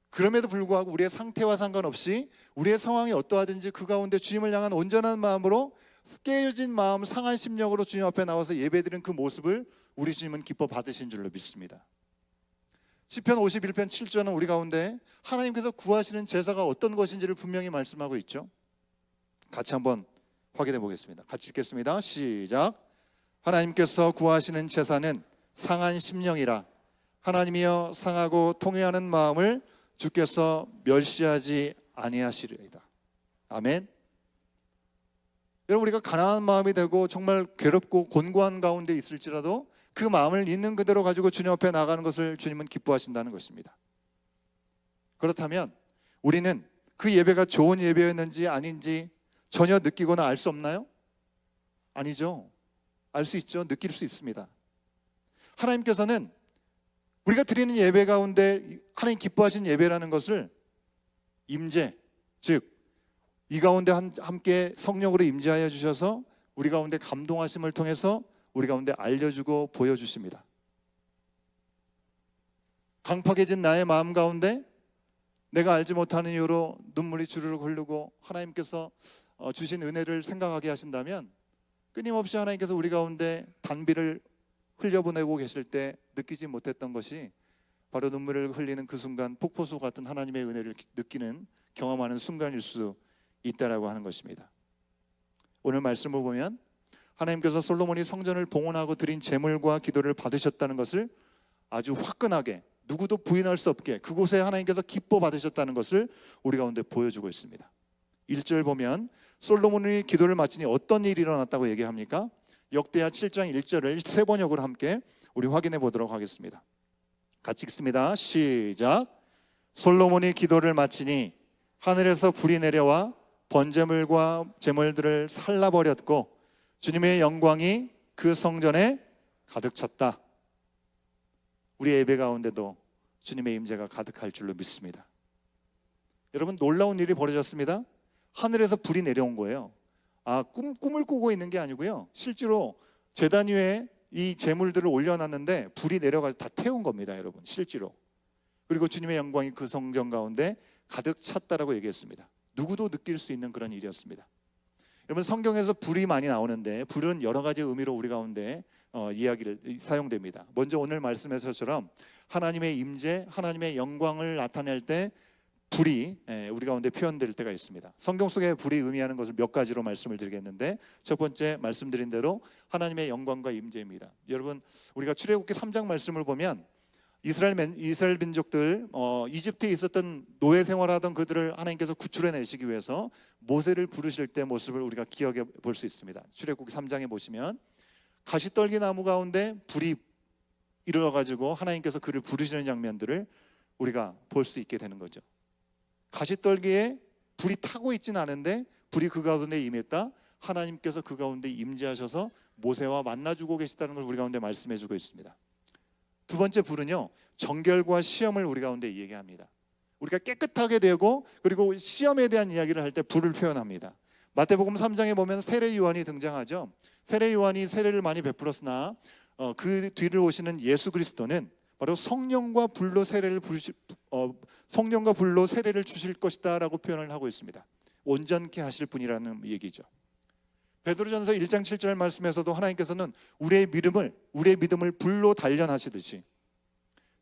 [SPEAKER 1] 그럼에도 불구하고 우리의 상태와 상관없이 우리의 상황이 어떠하든지 그 가운데 주님을 향한 온전한 마음으로 깨어진 마음, 상한 심령으로 주님 앞에 나와서 예배드리는 그 모습을 우리 주님은 기뻐 받으신 줄로 믿습니다. 시편 51편 7절은 우리 가운데 하나님께서 구하시는 제사가 어떤 것인지를 분명히 말씀하고 있죠. 같이 한번 확인해 보겠습니다. 같이 읽겠습니다. 시작. 하나님께서 구하시는 제사는 상한 심령이라. 하나님이여 상하고 통회하는 마음을 주께서 멸시하지 아니하시리이다. 아멘. 여러분, 우리가 가난한 마음이 되고 정말 괴롭고 곤고한 가운데 있을지라도 그 마음을 있는 그대로 가지고 주님 앞에 나가는 것을 주님은 기뻐하신다는 것입니다. 그렇다면 우리는 그 예배가 좋은 예배였는지 아닌지 전혀 느끼거나 알 수 없나요? 아니죠. 알 수 있죠. 느낄 수 있습니다. 하나님께서는 우리가 드리는 예배 가운데 하나님 기뻐하신 예배라는 것을 임재, 즉 이 가운데 함께 성령으로 임재하여 주셔서 우리 가운데 감동하심을 통해서 우리 가운데 알려주고 보여주십니다. 강팍해진 나의 마음 가운데 내가 알지 못하는 이유로 눈물이 주르륵 흐르고 하나님께서 주신 은혜를 생각하게 하신다면 끊임없이 하나님께서 우리 가운데 단비를 흘려보내고 계실 때 느끼지 못했던 것이 바로 눈물을 흘리는 그 순간 폭포수 같은 하나님의 은혜를 느끼는 경험하는 순간일 수 있다라고 하는 것입니다. 오늘 말씀을 보면 하나님께서 솔로몬이 성전을 봉헌하고 드린 제물과 기도를 받으셨다는 것을 아주 화끈하게 누구도 부인할 수 없게 그곳에 하나님께서 기뻐 받으셨다는 것을 우리 가운데 보여주고 있습니다. 1절 보면 솔로몬이 기도를 마치니 어떤 일이 일어났다고 얘기합니까? 역대하 7장 1절을 세 번역으로 함께 우리 확인해 보도록 하겠습니다. 같이 읽습니다. 시작. 솔로몬이 기도를 마치니 하늘에서 불이 내려와 번제물과 제물들을 살라버렸고 주님의 영광이 그 성전에 가득 찼다. 우리 예배 가운데도 주님의 임재가 가득할 줄로 믿습니다. 여러분, 놀라운 일이 벌어졌습니다. 하늘에서 불이 내려온 거예요. 꿈을 꾸고 있는 게 아니고요. 실제로 제단 위에 이 제물들을 올려놨는데 불이 내려가서 다 태운 겁니다, 여러분. 실제로. 그리고 주님의 영광이 그 성전 가운데 가득 찼다라고 얘기했습니다. 누구도 느낄 수 있는 그런 일이었습니다. 여러분 성경에서 불이 많이 나오는데 불은 여러 가지 의미로 우리 가운데 이야기를 사용됩니다. 먼저 오늘 말씀에서처럼 하나님의 임재, 하나님의 영광을 나타낼 때 불이 우리 가운데 표현될 때가 있습니다. 성경 속에 불이 의미하는 것을 몇 가지로 말씀을 드리겠는데, 첫 번째 말씀드린 대로 하나님의 영광과 임재입니다. 여러분 우리가 출애굽기 3장 말씀을 보면 이스라엘 민족들 이집트에 있었던 노예 생활하던 그들을 하나님께서 구출해 내시기 위해서 모세를 부르실 때 모습을 우리가 기억해 볼 수 있습니다. 출애굽기 3장에 보시면 가시떨기 나무 가운데 불이 일어가지고 하나님께서 그를 부르시는 장면들을 우리가 볼 수 있게 되는 거죠. 가시떨기에 불이 타고 있지는 않은데 불이 그 가운데 임했다. 하나님께서 그 가운데 임재하셔서 모세와 만나주고 계시다는 걸 우리 가운데 말씀해주고 있습니다. 두 번째 불은요, 정결과 시험을 우리 가운데 얘기합니다. 우리가 깨끗하게 되고 그리고 시험에 대한 이야기를 할 때 불을 표현합니다. 마태복음 3장에 보면 세례 요한이 등장하죠. 세례 요한이 세례를 많이 베풀었으나 그 뒤를 오시는 예수 그리스도는 바로 성령과 불로 세례를 주실 것이다라고 표현을 하고 있습니다. 온전케 하실 분이라는 얘기죠. 베드로전서 1장 7절 말씀에서도 하나님께서는 우리의 믿음을 불로 단련하시듯이,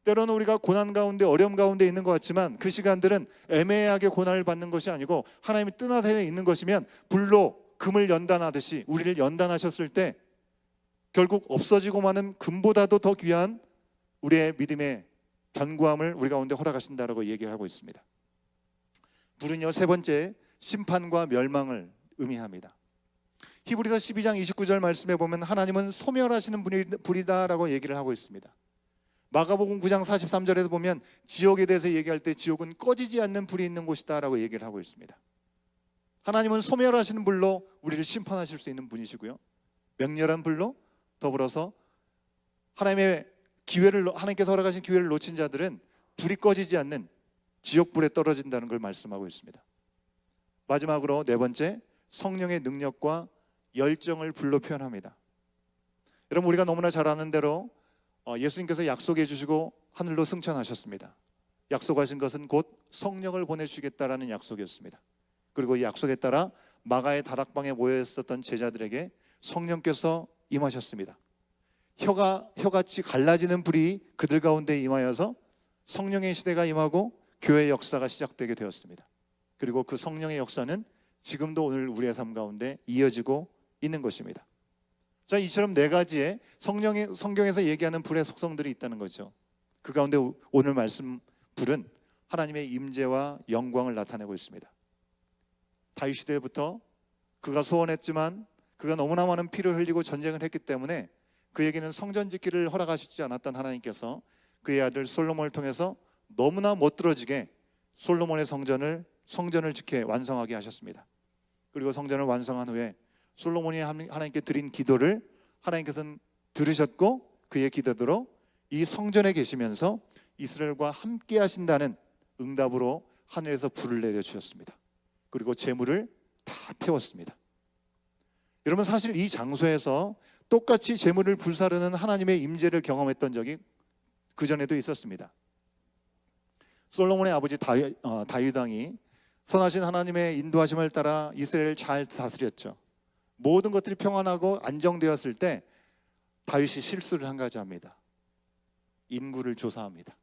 [SPEAKER 1] 때로는 우리가 고난 가운데 어려움 가운데 있는 것 같지만 그 시간들은 애매하게 고난을 받는 것이 아니고 하나님이 뜬하에 있는 것이면 불로 금을 연단하듯이 우리를 연단하셨을 때 결국 없어지고 마는 금보다도 더 귀한 우리의 믿음의 견고함을 우리 가운데 허락하신다라고 얘기를 하고 있습니다. 불은요, 세 번째 심판과 멸망을 의미합니다. 히브리서 12장 29절 말씀에 보면 하나님은 소멸하시는 불이다라고 얘기를 하고 있습니다. 마가복음 9장 43절에서 보면 지옥에 대해서 얘기할 때 지옥은 꺼지지 않는 불이 있는 곳이다라고 얘기를 하고 있습니다. 하나님은 소멸하시는 불로 우리를 심판하실 수 있는 분이시고요, 맹렬한 불로 더불어서 하나님께서 허락하신 기회를 놓친 자들은 불이 꺼지지 않는 지옥불에 떨어진다는 걸 말씀하고 있습니다. 마지막으로 네 번째, 성령의 능력과 열정을 불로 표현합니다. 여러분 우리가 너무나 잘 아는 대로 예수님께서 약속해 주시고 하늘로 승천하셨습니다. 약속하신 것은 곧 성령을 보내주시겠다라는 약속이었습니다. 그리고 이 약속에 따라 마가의 다락방에 모여 있었던 제자들에게 성령께서 임하셨습니다. 혀같이 갈라지는 불이 그들 가운데 임하여서 성령의 시대가 임하고 교회의 역사가 시작되게 되었습니다. 그리고 그 성령의 역사는 지금도 오늘 우리의 삶 가운데 이어지고 있는 것입니다. 자, 이처럼 네 가지의 성경에서 얘기하는 불의 속성들이 있다는 거죠. 그 가운데 오늘 말씀 불은 하나님의 임재와 영광을 나타내고 있습니다. 다윗 시대부터 그가 소원했지만 그가 너무나 많은 피를 흘리고 전쟁을 했기 때문에 그에게는 성전 짓기를 허락하시지 않았던 하나님께서 그의 아들 솔로몬을 통해서 너무나 못들어지게 솔로몬의 성전을 짓게 완성하게 하셨습니다. 그리고 성전을 완성한 후에 솔로몬이 하나님께 드린 기도를 하나님께서는 들으셨고 그의 기도대로 이 성전에 계시면서 이스라엘과 함께 하신다는 응답으로 하늘에서 불을 내려주셨습니다. 그리고 제물을 다 태웠습니다. 여러분 사실 이 장소에서 똑같이 제물을 불사르는 하나님의 임재를 경험했던 적이 그전에도 있었습니다. 솔로몬의 아버지 다윗 왕이 선하신 하나님의 인도하심을 따라 이스라엘을 잘 다스렸죠. 모든 것들이 평안하고 안정되었을 때 다윗이 실수를 한 가지 합니다. 인구를 조사합니다.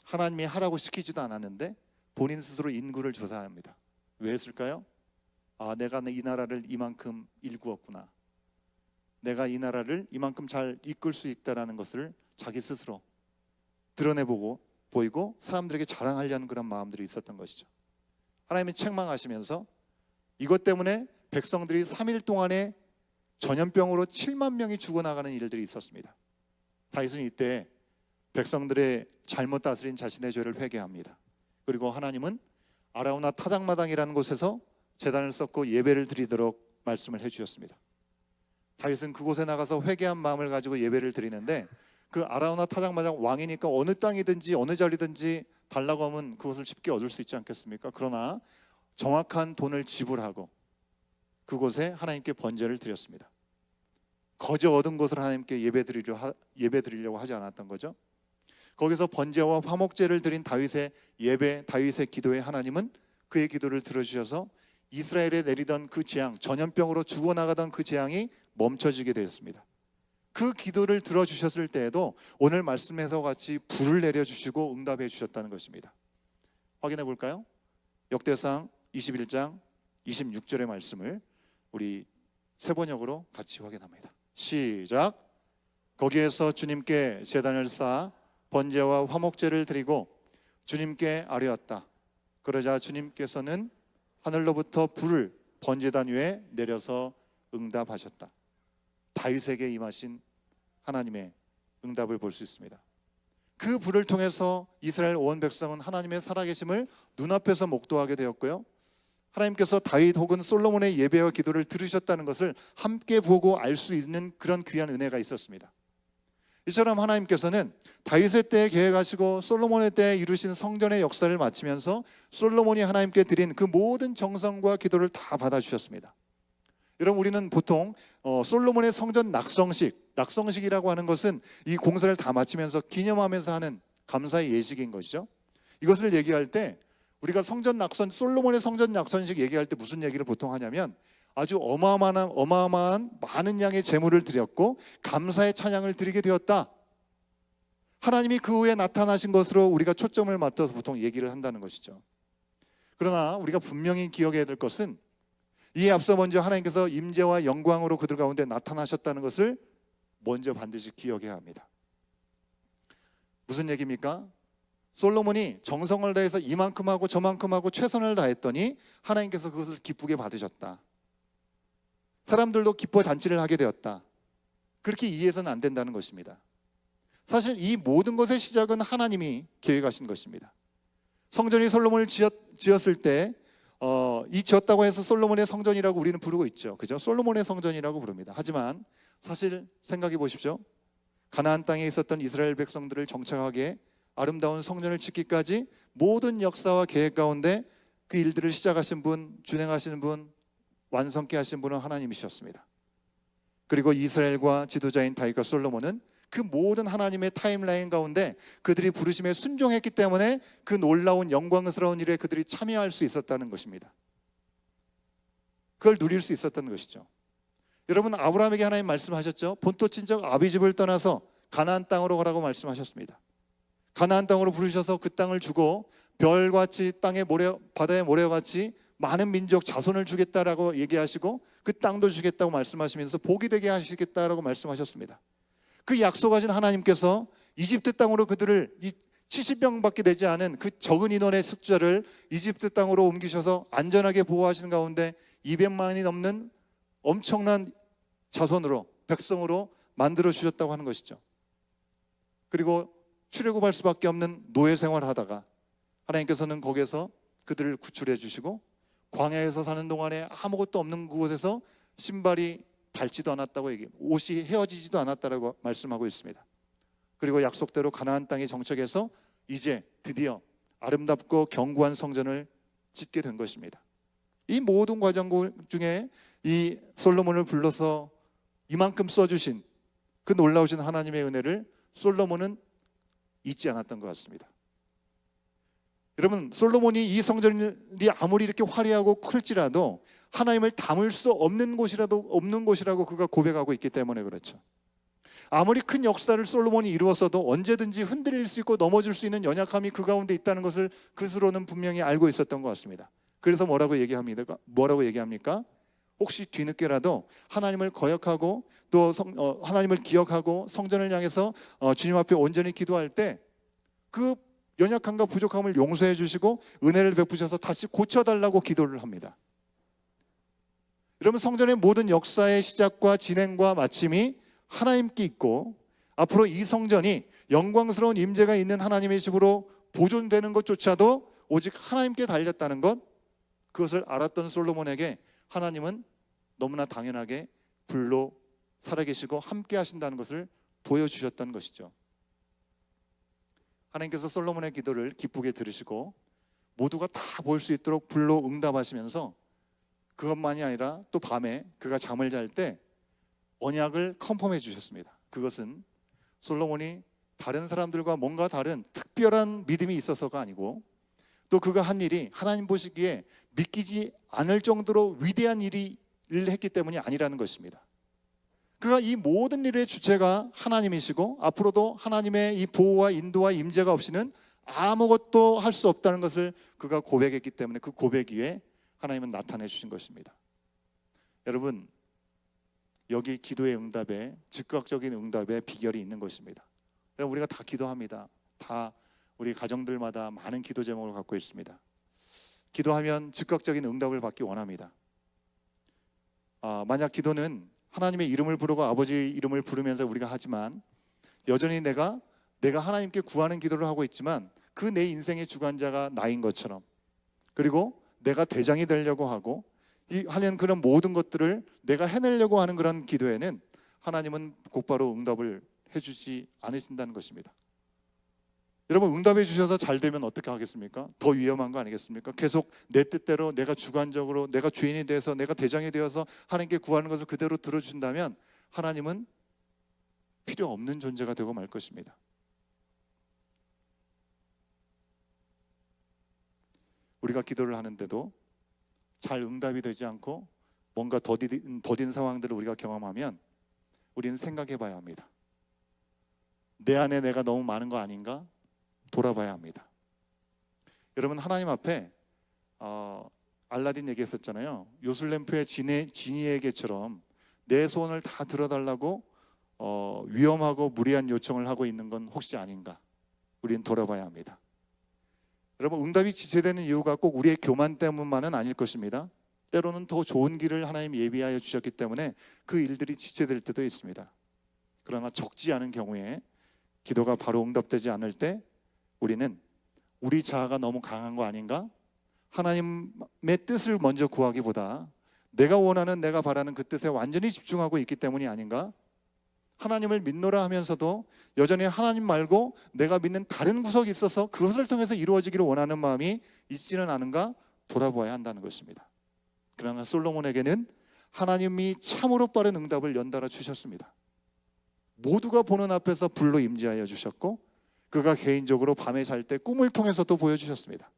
[SPEAKER 1] 하나님이 하라고 시키지도 않았는데 본인 스스로 인구를 조사합니다. 왜 했을까요? 내가 이 나라를 이만큼 일구었구나, 내가 이 나라를 이만큼 잘 이끌 수 있다라는 것을 자기 스스로 보이고 사람들에게 자랑하려는 그런 마음들이 있었던 것이죠. 하나님이 책망하시면서 이것 때문에 백성들이 3일 동안에 전염병으로 7만 명이 죽어나가는 일들이 있었습니다. 다윗은 이때 백성들의 잘못 다스린 자신의 죄를 회개합니다. 그리고 하나님은 아라우나 타작마당이라는 곳에서 제단을 쌓고 예배를 드리도록 말씀을 해주셨습니다. 다윗은 그곳에 나가서 회개한 마음을 가지고 예배를 드리는데 그 아라우나 타작마당 왕이니까 어느 땅이든지 어느 자리든지 달라고 하면 그것을 쉽게 얻을 수 있지 않겠습니까? 그러나 정확한 돈을 지불하고 그곳에 하나님께 번제를 드렸습니다. 거저 얻은 것을 하나님께 예배 드리려고 하지 않았던 거죠. 거기서 번제와 화목제를 드린 다윗의 기도에 하나님은 그의 기도를 들어주셔서 이스라엘에 내리던 그 재앙, 전염병으로 죽어나가던 그 재앙이 멈춰지게 되었습니다. 그 기도를 들어주셨을 때에도 오늘 말씀에서 같이 불을 내려주시고 응답해 주셨다는 것입니다. 확인해 볼까요? 역대상 21장 26절의 말씀을 우리 세 번역으로 같이 확인합니다. 시작. 거기에서 주님께 제단을 쌓아 번제와 화목제를 드리고 주님께 아뢰었다. 그러자 주님께서는 하늘로부터 불을 번제단 위에 내려서 응답하셨다. 다윗에게 임하신 하나님의 응답을 볼 수 있습니다. 그 불을 통해서 이스라엘 온 백성은 하나님의 살아계심을 눈앞에서 목도하게 되었고요, 하나님께서 다윗 혹은 솔로몬의 예배와 기도를 들으셨다는 것을 함께 보고 알 수 있는 그런 귀한 은혜가 있었습니다. 이처럼 하나님께서는 다윗의 때에 계획하시고 솔로몬의 때에 이루신 성전의 역사를 마치면서 솔로몬이 하나님께 드린 그 모든 정성과 기도를 다 받아주셨습니다. 여러분, 우리는 보통 솔로몬의 성전 낙성식이라고 하는 것은 이 공사를 다 마치면서 기념하면서 하는 감사의 예식인 것이죠. 이것을 얘기할 때 우리가 솔로몬의 성전 낙선식 얘기할 때 무슨 얘기를 보통 하냐면 아주 어마어마한 많은 양의 제물을 드렸고 감사의 찬양을 드리게 되었다. 하나님이 그 후에 나타나신 것으로 우리가 초점을 맞춰서 보통 얘기를 한다는 것이죠. 그러나 우리가 분명히 기억해야 될 것은 이에 앞서 먼저 하나님께서 임재와 영광으로 그들 가운데 나타나셨다는 것을 먼저 반드시 기억해야 합니다. 무슨 얘기입니까? 솔로몬이 정성을 다해서 이만큼 하고 저만큼 하고 최선을 다했더니 하나님께서 그것을 기쁘게 받으셨다. 사람들도 기뻐 잔치를 하게 되었다. 그렇게 이해해서는 안 된다는 것입니다. 사실 이 모든 것의 시작은 하나님이 계획하신 것입니다. 성전이 솔로몬을 지었을 때 이 지었다고 해서 솔로몬의 성전이라고 우리는 부르고 있죠. 그죠? 솔로몬의 성전이라고 부릅니다. 하지만 사실 생각해 보십시오. 가나안 땅에 있었던 이스라엘 백성들을 정착하게 아름다운 성전을 짓기까지 모든 역사와 계획 가운데 그 일들을 시작하신 분, 준행하시는 분, 완성케 하신 분은 하나님이셨습니다. 그리고 이스라엘과 지도자인 다윗과 솔로몬은 그 모든 하나님의 타임라인 가운데 그들이 부르심에 순종했기 때문에 그 놀라운 영광스러운 일에 그들이 참여할 수 있었다는 것입니다. 그걸 누릴 수 있었던 것이죠. 여러분, 아브라함에게 하나님 말씀하셨죠. 본토 친척 아비집을 떠나서 가나안 땅으로 가라고 말씀하셨습니다. 가나안 땅으로 부르셔서 그 땅을 주고 별같이 바다의 모래같이 많은 민족 자손을 주겠다라고 얘기하시고 그 땅도 주겠다고 말씀하시면서 복이 되게 하시겠다라고 말씀하셨습니다. 그 약속하신 하나님께서 이집트 땅으로 그들을 70명밖에 되지 않은 그 적은 인원의 숫자를 이집트 땅으로 옮기셔서 안전하게 보호하시는 가운데 200만이 넘는 엄청난 자손으로, 백성으로 만들어 주셨다고 하는 것이죠. 그리고 출애굽할 수밖에 없는 노예 생활을 하다가 하나님께서는 거기에서 그들을 구출해 주시고 광야에서 사는 동안에 아무것도 없는 그곳에서 신발이 닳지도 않았다고 옷이 헤어지지도 않았다라고 말씀하고 있습니다. 그리고 약속대로 가나안 땅에 정착해서 이제 드디어 아름답고 견고한 성전을 짓게 된 것입니다. 이 모든 과정 중에 이 솔로몬을 불러서 이만큼 써주신 그 놀라우신 하나님의 은혜를 솔로몬은 잊지 않았던 것 같습니다. 여러분, 솔로몬이 이 성전이 아무리 이렇게 화려하고 클지라도 하나님을 담을 수 없는 곳이라고 그가 고백하고 있기 때문에 그렇죠. 아무리 큰 역사를 솔로몬이 이루었어도 언제든지 흔들릴 수 있고 넘어질 수 있는 연약함이 그 가운데 있다는 것을 그 스스로는 분명히 알고 있었던 것 같습니다. 그래서 뭐라고 얘기합니까? 혹시 뒤늦게라도 하나님을 거역하고 또 하나님을 기억하고 성전을 향해서 주님 앞에 온전히 기도할 때 그 연약함과 부족함을 용서해 주시고 은혜를 베푸셔서 다시 고쳐달라고 기도를 합니다. 여러분, 성전의 모든 역사의 시작과 진행과 마침이 하나님께 있고 앞으로 이 성전이 영광스러운 임재가 있는 하나님의 집으로 보존되는 것조차도 오직 하나님께 달렸다는 것, 그것을 알았던 솔로몬에게 하나님은 너무나 당연하게 불로 살아계시고 함께 하신다는 것을 보여주셨던 것이죠. 하나님께서 솔로몬의 기도를 기쁘게 들으시고 모두가 다 볼 수 있도록 불로 응답하시면서 그것만이 아니라 또 밤에 그가 잠을 잘 때 언약을 컨펌해 주셨습니다. 그것은 솔로몬이 다른 사람들과 뭔가 다른 특별한 믿음이 있어서가 아니고 또 그가 한 일이 하나님 보시기에 믿기지 않을 정도로 위대한 일을 했기 때문이 아니라는 것입니다. 그가 이 모든 일의 주체가 하나님이시고 앞으로도 하나님의 이 보호와 인도와 임재가 없이는 아무것도 할 수 없다는 것을 그가 고백했기 때문에 그 고백 위에 하나님은 나타내 주신 것입니다. 여러분, 여기 기도의 응답에, 즉각적인 응답의 비결이 있는 것입니다. 여러분, 우리가 다 기도합니다. 다 우리 가정들마다 많은 기도 제목을 갖고 있습니다. 기도하면 즉각적인 응답을 받기 원합니다. 만약 기도는 하나님의 이름을 부르고 아버지의 이름을 부르면서 우리가 하지만 여전히 내가 하나님께 구하는 기도를 하고 있지만 그 내 인생의 주관자가 나인 것처럼, 그리고 내가 대장이 되려고 하고 하는 그런 모든 것들을 내가 해내려고 하는 그런 기도에는 하나님은 곧바로 응답을 해주지 않으신다는 것입니다. 여러분, 응답해 주셔서 잘 되면 어떻게 하겠습니까? 더 위험한 거 아니겠습니까? 계속 내 뜻대로 내가 주관적으로 내가 주인이 돼서 내가 대장이 되어서 하나님께 구하는 것을 그대로 들어주신다면 하나님은 필요 없는 존재가 되고 말 것입니다. 우리가 기도를 하는데도 잘 응답이 되지 않고 뭔가 더딘 상황들을 우리가 경험하면 우리는 생각해 봐야 합니다. 내 안에 내가 너무 많은 거 아닌가? 돌아봐야 합니다. 여러분, 하나님 앞에 알라딘 얘기했었잖아요. 요술램프의 지니에게처럼 내 소원을 다 들어달라고 위험하고 무리한 요청을 하고 있는 건 혹시 아닌가? 우리는 돌아봐야 합니다. 여러분, 응답이 지체되는 이유가 꼭 우리의 교만 때문만은 아닐 것입니다. 때로는 더 좋은 길을 하나님이 예비하여 주셨기 때문에 그 일들이 지체될 때도 있습니다. 그러나 적지 않은 경우에 기도가 바로 응답되지 않을 때 우리는 우리 자아가 너무 강한 거 아닌가? 하나님의 뜻을 먼저 구하기보다 내가 원하는, 내가 바라는 그 뜻에 완전히 집중하고 있기 때문이 아닌가? 하나님을 믿노라 하면서도 여전히 하나님 말고 내가 믿는 다른 구석이 있어서 그것을 통해서 이루어지기를 원하는 마음이 있지는 않은가? 돌아보아야 한다는 것입니다. 그러나 솔로몬에게는 하나님이 참으로 빠른 응답을 연달아 주셨습니다. 모두가 보는 앞에서 불로 임재하여 주셨고, 그가 개인적으로 밤에 잘 때 꿈을 통해서도 보여주셨습니다.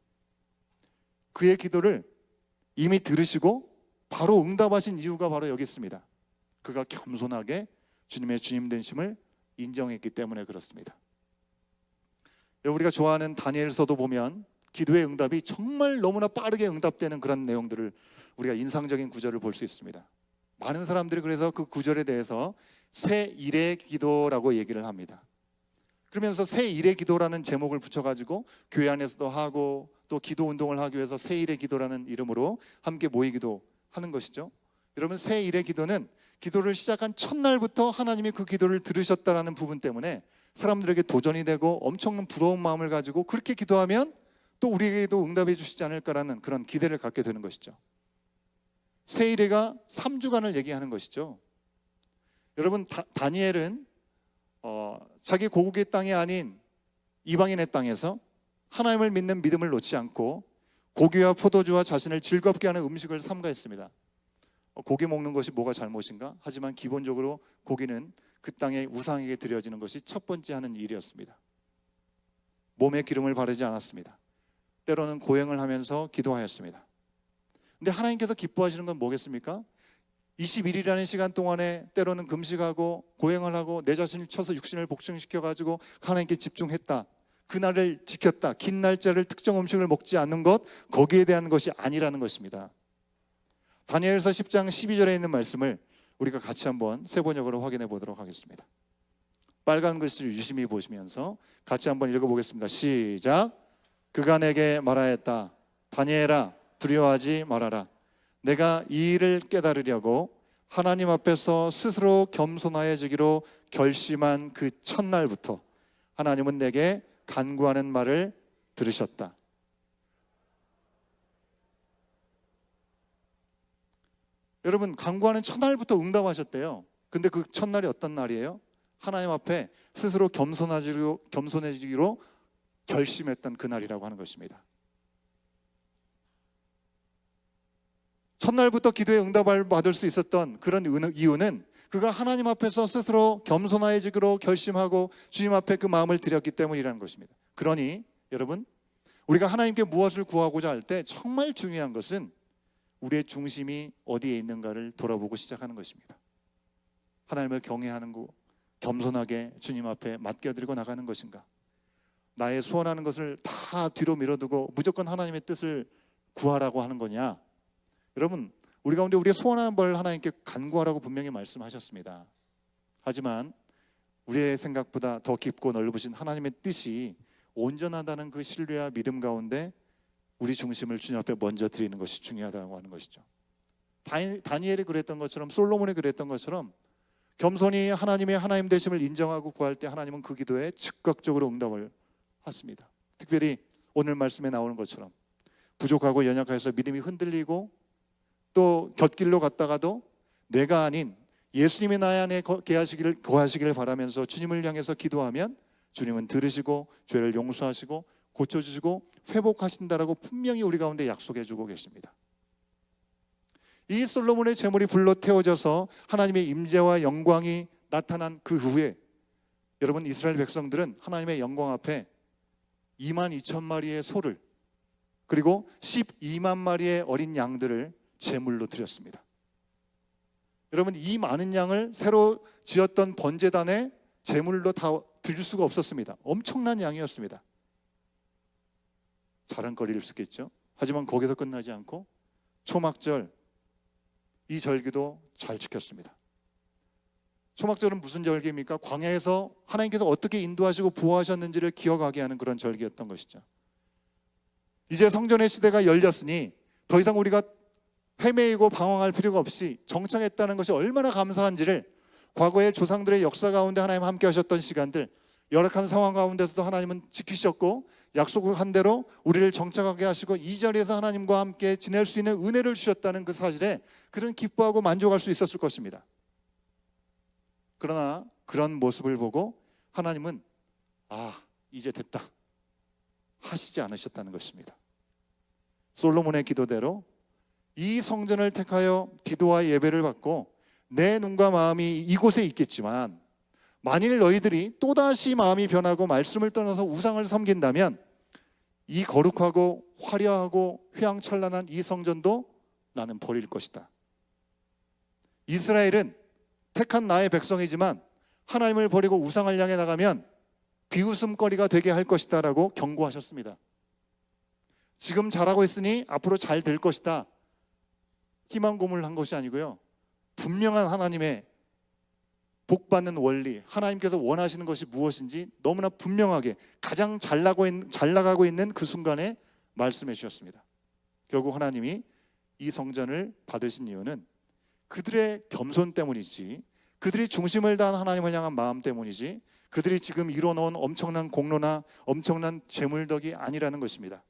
[SPEAKER 1] 그의 기도를 이미 들으시고 바로 응답하신 이유가 바로 여기 있습니다. 그가 겸손하게 주님의 주님 되심을 인정했기 때문에 그렇습니다. 우리가 좋아하는 다니엘서도 보면 기도의 응답이 정말 너무나 빠르게 응답되는 그런 내용들을, 우리가 인상적인 구절을 볼 수 있습니다. 많은 사람들이 그래서 그 구절에 대해서 새 일의 기도라고 얘기를 합니다. 그러면서 새 일의 기도라는 제목을 붙여가지고 교회 안에서도 하고 또 기도 운동을 하기 위해서 새 일의 기도라는 이름으로 함께 모이기도 하는 것이죠. 여러분, 새 일의 기도는 기도를 시작한 첫날부터 하나님이 그 기도를 들으셨다라는 부분 때문에 사람들에게 도전이 되고 엄청난 부러운 마음을 가지고 그렇게 기도하면 또 우리에게도 응답해 주시지 않을까라는 그런 기대를 갖게 되는 것이죠. 새 일회가 3주간을 얘기하는 것이죠. 여러분, 다니엘은 자기 고국의 땅이 아닌 이방인의 땅에서 하나님을 믿는 믿음을 놓지 않고 고기와 포도주와 자신을 즐겁게 하는 음식을 삼가했습니다. 고기 먹는 것이 뭐가 잘못인가? 하지만 기본적으로 고기는 그 땅의 우상에게 드려지는 것이 첫 번째 하는 일이었습니다. 몸에 기름을 바르지 않았습니다. 때로는 고행을 하면서 기도하였습니다. 근데 하나님께서 기뻐하시는 건 뭐겠습니까? 21일이라는 시간 동안에 때로는 금식하고 고행을 하고 내 자신을 쳐서 육신을 복싱시켜가지고 하나님께 집중했다, 그날을 지켰다, 긴 날짜를 특정 음식을 먹지 않는 것, 거기에 대한 것이 아니라는 것입니다. 다니엘서 10장 12절에 있는 말씀을 우리가 같이 한번 세 번역으로 확인해 보도록 하겠습니다. 빨간 글씨를 유심히 보시면서 같이 한번 읽어보겠습니다. 시작. 그가 내게 말하였다. 다니엘아, 두려워하지 말아라. 내가 이 일을 깨달으려고 하나님 앞에서 스스로 겸손하여지기로 결심한 그 첫날부터 하나님은 내게 간구하는 말을 들으셨다. 여러분, 간구하는 첫날부터 응답하셨대요. 근데 그 첫날이 어떤 날이에요? 하나님 앞에 스스로 겸손해지기로 결심했던 그날이라고 하는 것입니다. 첫날부터 기도에 응답을 받을 수 있었던 그런 이유는 그가 하나님 앞에서 스스로 겸손해지기로 결심하고 주님 앞에 그 마음을 드렸기 때문이라는 것입니다. 그러니 여러분, 우리가 하나님께 무엇을 구하고자 할 때 정말 중요한 것은 우리의 중심이 어디에 있는가를 돌아보고 시작하는 것입니다. 하나님을 경외하는 거, 겸손하게 주님 앞에 맡겨드리고 나가는 것인가? 나의 소원하는 것을 다 뒤로 밀어두고 무조건 하나님의 뜻을 구하라고 하는 거냐? 여러분, 우리 가운데 우리의 소원하는 바를 하나님께 간구하라고 분명히 말씀하셨습니다. 하지만 우리의 생각보다 더 깊고 넓으신 하나님의 뜻이 온전하다는 그 신뢰와 믿음 가운데 우리 중심을 주님 앞에 먼저 드리는 것이 중요하다고 하는 것이죠. 다니엘이 그랬던 것처럼, 솔로몬이 그랬던 것처럼 겸손히 하나님의 하나님 되심을 인정하고 구할 때 하나님은 그 기도에 즉각적으로 응답을 하십니다. 특별히 오늘 말씀에 나오는 것처럼 부족하고 연약해서 믿음이 흔들리고 또 곁길로 갔다가도 내가 아닌 예수님이 나의 안에 거하시기를 바라면서 주님을 향해서 기도하면 주님은 들으시고 죄를 용서하시고 고쳐주시고 회복하신다라고 분명히 우리 가운데 약속해주고 계십니다. 이 솔로몬의 제물이 불로 태워져서 하나님의 임재와 영광이 나타난 그 후에 여러분, 이스라엘 백성들은 하나님의 영광 앞에 22,000마리의 소를 그리고 12만 마리의 어린 양들을 제물로 드렸습니다. 여러분, 이 많은 양을 새로 지었던 번제단에 제물로 다 드릴 수가 없었습니다. 엄청난 양이었습니다. 자랑거리일 수 있겠죠. 하지만 거기서 끝나지 않고 초막절 이 절기도 잘 지켰습니다. 초막절은 무슨 절기입니까? 광야에서 하나님께서 어떻게 인도하시고 보호하셨는지를 기억하게 하는 그런 절기였던 것이죠. 이제 성전의 시대가 열렸으니 더 이상 우리가 헤매이고 방황할 필요가 없이 정착했다는 것이 얼마나 감사한지를 과거의 조상들의 역사 가운데 하나님 함께 하셨던 시간들, 열악한 상황 가운데서도 하나님은 지키셨고 약속한 대로 우리를 정착하게 하시고 이 자리에서 하나님과 함께 지낼 수 있는 은혜를 주셨다는 그 사실에 그런 기뻐하고 만족할 수 있었을 것입니다. 그러나 그런 모습을 보고 하나님은 이제 됐다 하시지 않으셨다는 것입니다. 솔로몬의 기도대로 이 성전을 택하여 기도와 예배를 받고 내 눈과 마음이 이곳에 있겠지만 만일 너희들이 또다시 마음이 변하고 말씀을 떠나서 우상을 섬긴다면 이 거룩하고 화려하고 휘황찬란한 이 성전도 나는 버릴 것이다. 이스라엘은 택한 나의 백성이지만 하나님을 버리고 우상을 향해 나가면 비웃음거리가 되게 할 것이다 라고 경고하셨습니다. 지금 잘하고 있으니 앞으로 잘 될 것이다, 희망 고문을 한 것이 아니고요, 분명한 하나님의 복받는 원리, 하나님께서 원하시는 것이 무엇인지 너무나 분명하게 가장 잘 나가고 있는 그 순간에 말씀해 주셨습니다. 결국 하나님이 이 성전을 받으신 이유는 그들의 겸손 때문이지, 그들이 중심을 다한 하나님을 향한 마음 때문이지, 그들이 지금 이뤄놓은 엄청난 공로나 엄청난 재물덕이 아니라는 것입니다.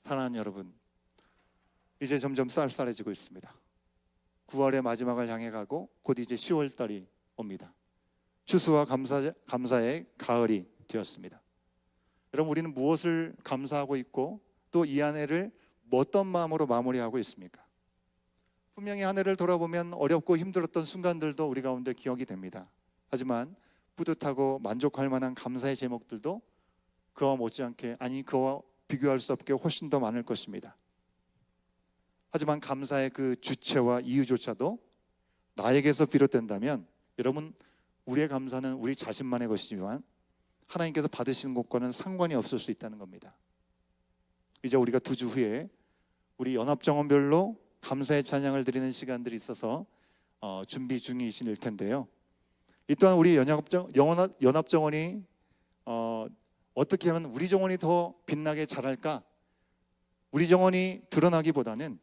[SPEAKER 1] 사랑하는 여러분, 이제 점점 쌀쌀해지고 있습니다. 9월의 마지막을 향해 가고 곧 이제 10월달이 옵니다. 추수와 감사의 가을이 되었습니다. 여러분, 우리는 무엇을 감사하고 있고 또 이 한 해를 어떤 마음으로 마무리하고 있습니까? 분명히 한 해를 돌아보면 어렵고 힘들었던 순간들도 우리 가운데 기억이 됩니다. 하지만 뿌듯하고 만족할 만한 감사의 제목들도 그와 못지않게, 아니 그와 비교할 수 없게 훨씬 더 많을 것입니다. 하지만 감사의 그 주체와 이유조차도 나에게서 비롯된다면 여러분, 우리의 감사는 우리 자신만의 것이지만 하나님께서 받으시는 것과는 상관이 없을 수 있다는 겁니다. 이제 우리가 2주 후에 우리 연합정원별로 감사의 찬양을 드리는 시간들이 있어서 준비 중이실 텐데요. 이 또한 우리 연합정원이 어떻게 하면 우리 정원이 더 빛나게 자랄까? 우리 정원이 드러나기보다는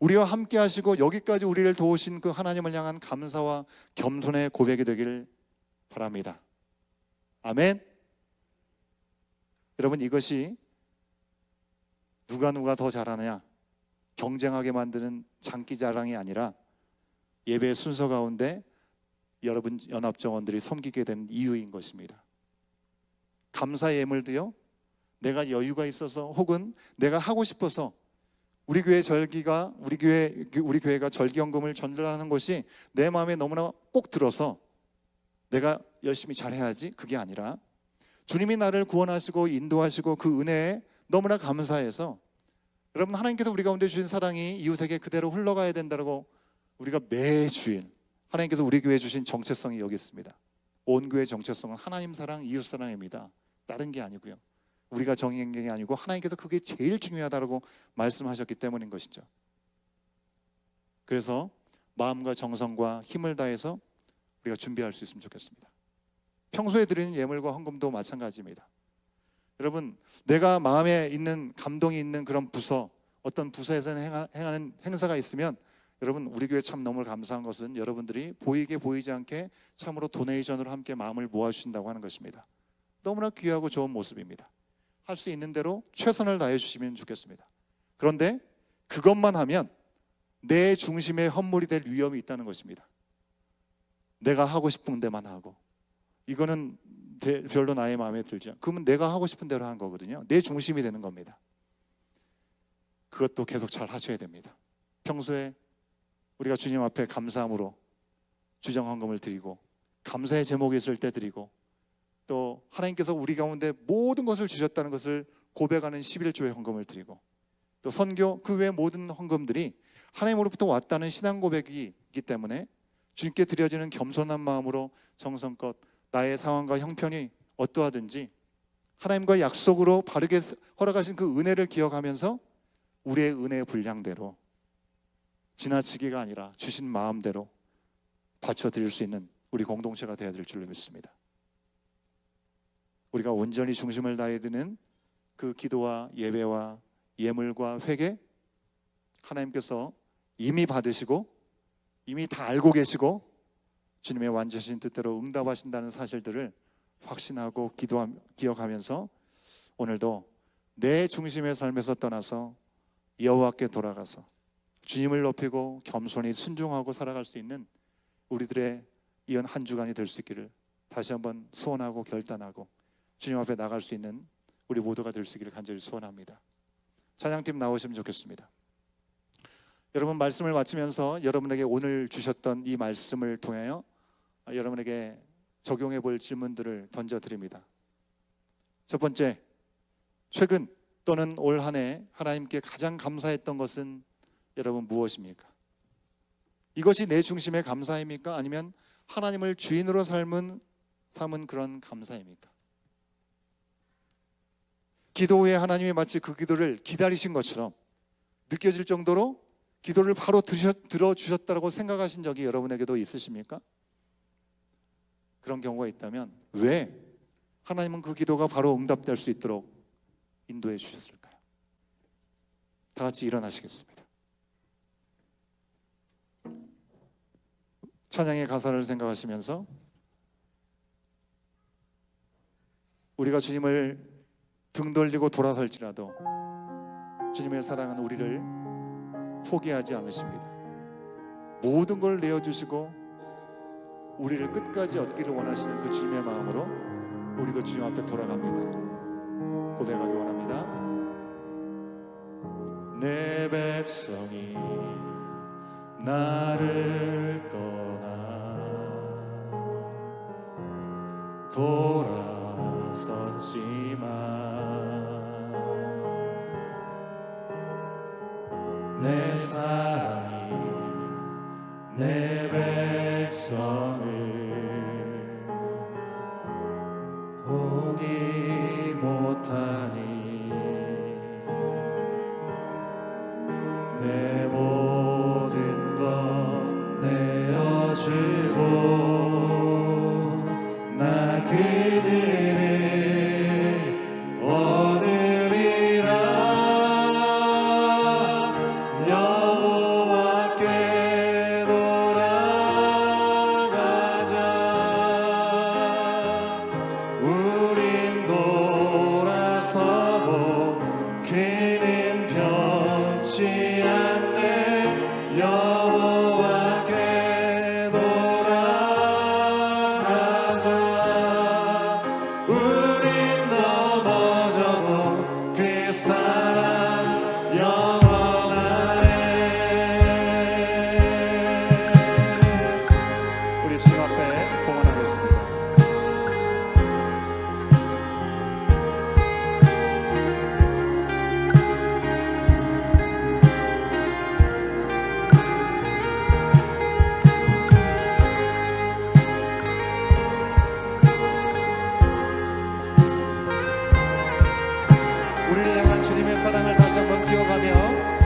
[SPEAKER 1] 우리와 함께 하시고 여기까지 우리를 도우신 그 하나님을 향한 감사와 겸손의 고백이 되길 바랍니다. 아멘. 여러분, 이것이 누가 더 잘하느냐 경쟁하게 만드는 장기자랑이 아니라 예배의 순서 가운데 여러분 연합정원들이 섬기게 된 이유인 것입니다. 감사 예물도요, 내가 여유가 있어서 혹은 내가 하고 싶어서 우리 교회가 절기연금을 전달하는 것이 내 마음에 너무나 꼭 들어서 내가 열심히 잘해야지, 그게 아니라 주님이 나를 구원하시고 인도하시고 그 은혜에 너무나 감사해서 여러분, 하나님께서 우리 가운데 주신 사랑이 이웃에게 그대로 흘러가야 된다고 우리가 매주일 하나님께서 우리 교회에 주신 정체성이 여기 있습니다. 온 교회의 정체성은 하나님 사랑, 이웃 사랑입니다. 다른 게 아니고요. 우리가 정의한 게 아니고 하나님께서 그게 제일 중요하다고 말씀하셨기 때문인 것이죠. 그래서 마음과 정성과 힘을 다해서 우리가 준비할 수 있으면 좋겠습니다. 평소에 드리는 예물과 헌금도 마찬가지입니다. 여러분, 내가 마음에 있는 감동이 있는 그런 부서, 어떤 부서에서 행하는 행사가 있으면 여러분, 우리 교회 참 너무 감사한 것은 여러분들이 보이게 보이지 않게 참으로 도네이션으로 함께 마음을 모아주신다고 하는 것입니다. 너무나 귀하고 좋은 모습입니다. 할 수 있는 대로 최선을 다해 주시면 좋겠습니다. 그런데 그것만 하면 내 중심의 헌물이 될 위험이 있다는 것입니다. 내가 하고 싶은 데만 하고, 이거는 별로 나의 마음에 들지 않고, 그러면 내가 하고 싶은 대로 한 거거든요. 내 중심이 되는 겁니다. 그것도 계속 잘 하셔야 됩니다. 평소에 우리가 주님 앞에 감사함으로 주정 헌금을 드리고, 감사의 제목이 있을 때 드리고, 또 하나님께서 우리 가운데 모든 것을 주셨다는 것을 고백하는 11조의 헌금을 드리고, 또 선교 그 외의 모든 헌금들이 하나님으로부터 왔다는 신앙 고백이기 때문에 주님께 드려지는 겸손한 마음으로 정성껏 나의 상황과 형편이 어떠하든지 하나님과 약속으로 바르게 허락하신 그 은혜를 기억하면서 우리의 은혜의 분량대로, 지나치기가 아니라 주신 마음대로 바쳐드릴 수 있는 우리 공동체가 되어야 될 줄로 믿습니다. 우리가 온전히 중심을 다해 드는 그 기도와 예배와 예물과 회개, 하나님께서 이미 받으시고 이미 다 알고 계시고 주님의 완전하신 뜻대로 응답하신다는 사실들을 확신하고 기억하면서 오늘도 내 중심의 삶에서 떠나서 여호와께 돌아가서 주님을 높이고 겸손히 순종하고 살아갈 수 있는 우리들의 이런 한 주간이 될 수 있기를 다시 한번 소원하고 결단하고 주님 앞에 나갈 수 있는 우리 모두가 될 수 있기를 간절히 소원합니다. 찬양팀 나오시면 좋겠습니다. 여러분, 말씀을 마치면서 여러분에게 오늘 주셨던 이 말씀을 통하여 여러분에게 적용해 볼 질문들을 던져드립니다. 첫 번째, 최근 또는 올 한 해 하나님께 가장 감사했던 것은 여러분 무엇입니까? 이것이 내 중심의 감사입니까? 아니면 하나님을 주인으로 삼은 그런 감사입니까? 기도 후에 하나님이 마치 그 기도를 기다리신 것처럼 느껴질 정도로 기도를 바로 들어주셨다고 생각하신 적이 여러분에게도 있으십니까? 그런 경우가 있다면 왜 하나님은 그 기도가 바로 응답될 수 있도록 인도해 주셨을까요? 다 같이 일어나시겠습니다. 찬양의 가사를 생각하시면서 우리가 주님을 등 돌리고 돌아설지라도 주님의 사랑은 우리를 포기하지 않으십니다. 모든 걸 내어주시고 우리를 끝까지 얻기를 원하시는 그 주님의 마음으로 우리도 주님 앞에 돌아갑니다. 고백하기 원합니다. 내 백성이 나를 떠나 돌아섰지만 내 사랑이 내 백성을 포기 못하니 내 모든 건 내어주고 나 그들을 얻으리라. 여호와께 돌아가자. 우린 돌아서도 그는 변치 않네. 여호와께 돌아가자.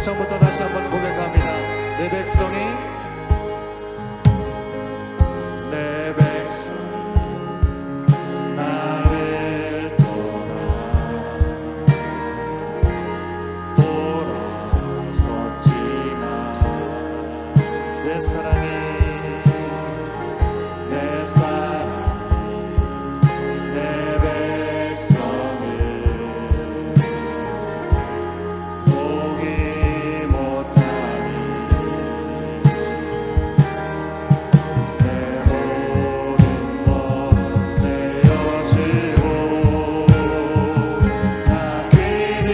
[SPEAKER 1] 처음부터 다시 한번 고백합니다. 내 백성이 내 백성이 나를 돌아섰지만 내 사랑이 내 백성을 포기 못하니 내 모든 것 내어주고 나 그들을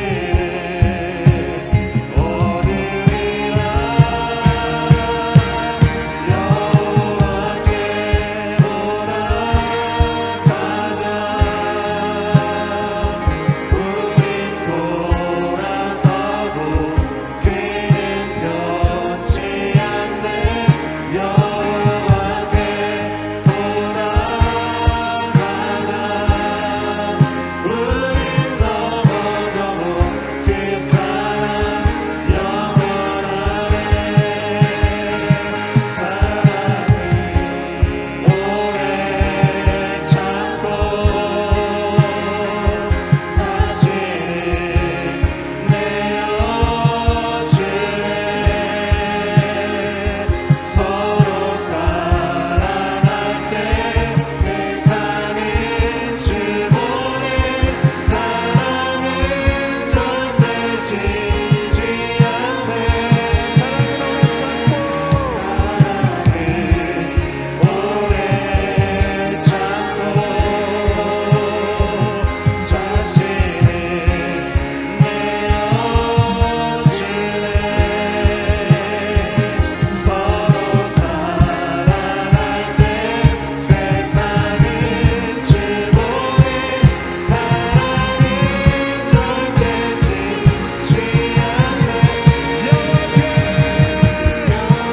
[SPEAKER 1] 얻으리라. 여호와께 돌아가자. 우린 돌아서도 그는 변치 않네. 여호와께 돌아가자. 우린 넘어져도 그 사랑 영원하네. 사랑을 오래 참고 다시는 내어주네. 서로 사랑할 때 세상은 주보네. 사랑은 절대 지지 않네. 사랑은 오래 참고 오래 참고 자신을 내어주네. 서로 사랑할 때 세상은 주보네. 사랑은 절대 지지 않네.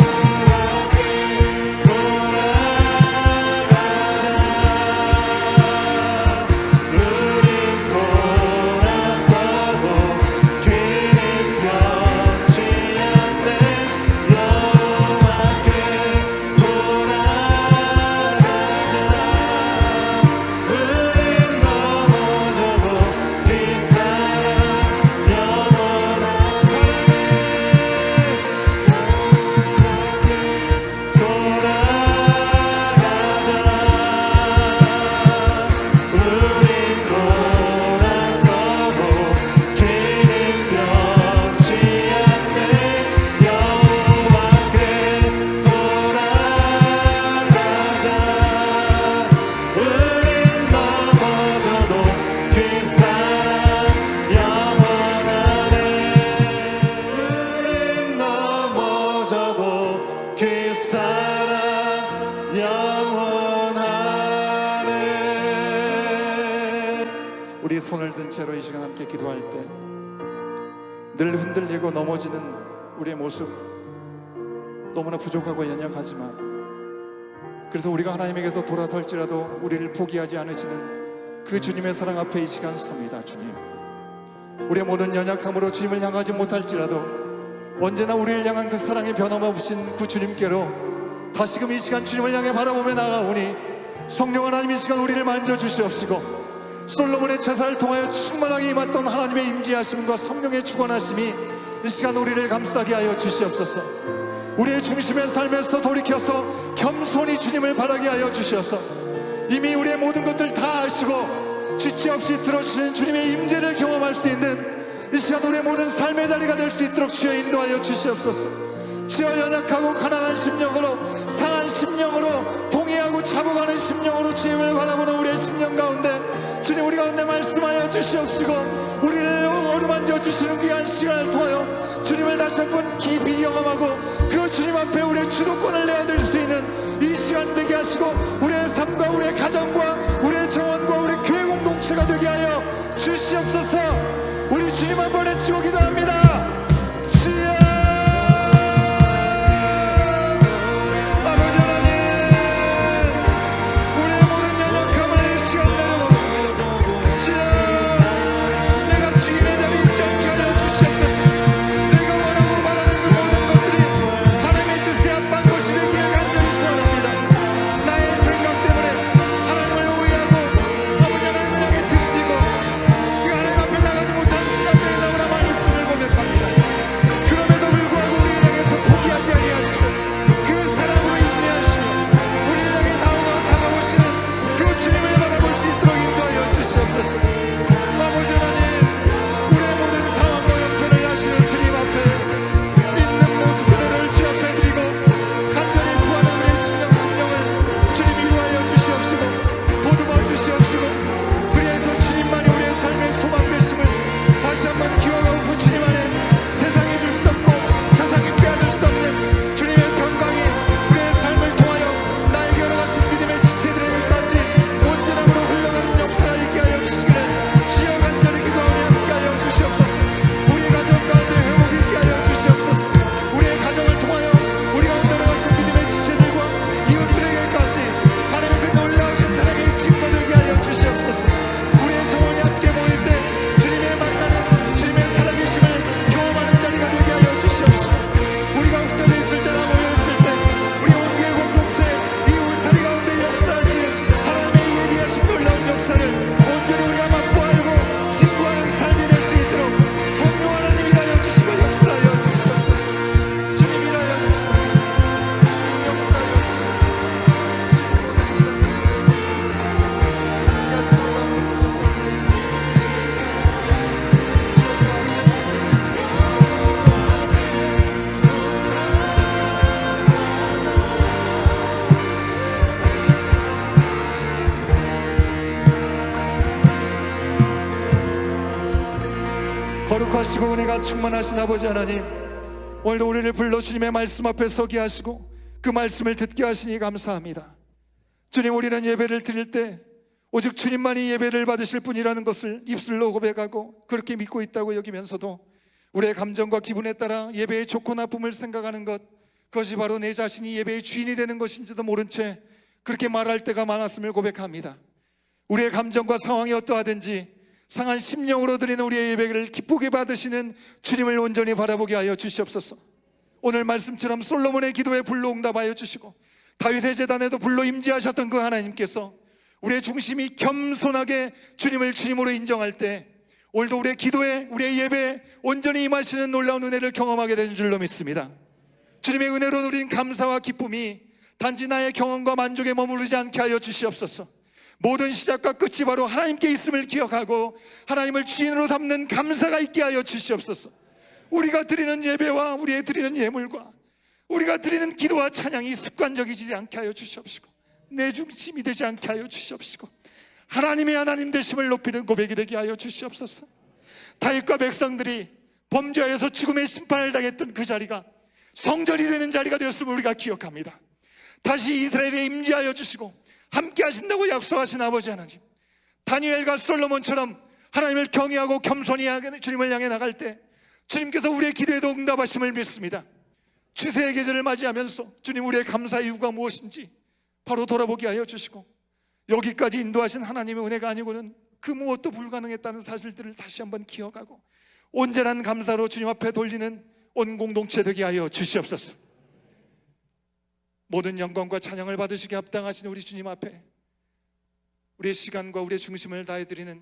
[SPEAKER 1] 여호와께 돌아가자. 우린 돌아서도 그는 변치 않네. 여호와께 돌아가자. 우린 넘어져도 그 사랑 영원한 사랑에 돌아가자. 우린 돌아서도 그는 변치 않네. 여호와께 돌아가자. 우린 넘어져도 그 사랑 영원하네. 우린 넘어져도 그 사랑 영원하네. 우리 손을 든 채로 이 시간 함께 기도할 때 늘 흔들리고 넘어지는 우리의 모습 너무나 부족하고 연약하지만 그래서 우리가 하나님에게서 돌아설지라도 우리를 포기하지 않으시는 그 주님의 사랑 앞에 이 시간 섭니다. 주님, 우리의 모든 연약함으로 주님을 향하지 못할지라도 언제나 우리를 향한 그 사랑의 변함없으신 그 주님께로 다시금 이 시간 주님을 향해 바라보며 나아오니 성령 하나님 이 시간 우리를 만져주시옵시고 솔로몬의 제사를 통하여 충만하게 임했던 하나님의 임재하심과 성령의 주관하심이 이 시간 우리를 감싸게 하여 주시옵소서. 우리의 중심의 삶에서 돌이켜서 겸손히 주님을 바라게 하여 주시옵소서. 이미 우리의 모든 것들 다 아시고 지체 없이 들어주시는 주님의 임재를 경험할 수 있는 이 시간 우리의 모든 삶의 자리가 될 수 있도록 주여 인도하여 주시옵소서. 주여 연약하고 가난한 심령으로 상한 심령으로 동의하고 잡아가는 심령으로 주님을 바라보는 우리의 심령 가운데 주님 우리 가운데 말씀하여 주시옵시고 우리를 어루만져 주시는 귀한 시간을 통하여 주님을 다시 한번 깊이 경험하고 그 주님 앞에 우리의 주도권을 내어드릴 수 있는 이 시간 되게 하시고 우리의 삶과 우리의 가정과 우리의 정원과 우리의 교회 공동체가 되게 하여 주시옵소서. 우리 주님 한번 외치고 기도합니다. 주여 아버지 하나님, 우리의 모든 연약함을 이 시간 내려놓습니다. 주여 내가 주인의 자리에 있지 않게 하여 주시옵소서. 내가 원하고 거룩하시고 은혜가 충만하신 아버지 하나님, 오늘도 우리를 불러 주님의 말씀 앞에 서게 하시고 그 말씀을 듣게 하시니 감사합니다. 주님, 우리는 예배를 드릴 때 오직 주님만이 예배를 받으실 분이라는 것을 입술로 고백하고 그렇게 믿고 있다고 여기면서도 우리의 감정과 기분에 따라 예배의 좋고 나쁨을 생각하는 것, 그것이 바로 내 자신이 예배의 주인이 되는 것인지도 모른 채 그렇게 말할 때가 많았음을 고백합니다. 우리의 감정과 상황이 어떠하든지 상한 심령으로 드리는 우리의 예배를 기쁘게 받으시는 주님을 온전히 바라보게 하여 주시옵소서. 오늘 말씀처럼 솔로몬의 기도에 불로 응답하여 주시고 다윗의 제단에도 불로 임재하셨던 그 하나님께서 우리의 중심이 겸손하게 주님을 주님으로 인정할 때 오늘도 우리의 기도에, 우리의 예배에 온전히 임하시는 놀라운 은혜를 경험하게 되는 줄로 믿습니다. 주님의 은혜로 누린 감사와 기쁨이 단지 나의 경험과 만족에 머무르지 않게 하여 주시옵소서. 모든 시작과 끝이 바로 하나님께 있음을 기억하고 하나님을 주인으로 삼는 감사가 있게 하여 주시옵소서. 우리가 드리는 예배와 우리의 드리는 예물과 우리가 드리는 기도와 찬양이 습관적이지 않게 하여 주시옵시고 내 중심이 되지 않게 하여 주시옵시고 하나님의 하나님 되심을 높이는 고백이 되게 하여 주시옵소서. 다윗과 백성들이 범죄하여서 죽음의 심판을 당했던 그 자리가 성전이 되는 자리가 되었음을 우리가 기억합니다. 다시 이스라엘에 임재하여 주시고 함께 하신다고 약속하신 아버지 하나님, 다니엘과 솔로몬처럼 하나님을 경외하고 겸손히 주님을 향해 나갈 때 주님께서 우리의 기도에도 응답하심을 믿습니다. 추수의 계절을 맞이하면서 주님, 우리의 감사의 이유가 무엇인지 바로 돌아보게 하여 주시고 여기까지 인도하신 하나님의 은혜가 아니고는 그 무엇도 불가능했다는 사실들을 다시 한번 기억하고 온전한 감사로 주님 앞에 돌리는 온 공동체 되게 하여 주시옵소서. 모든 영광과 찬양을 받으시게 합당하신 우리 주님 앞에 우리의 시간과 우리의 중심을 다해드리는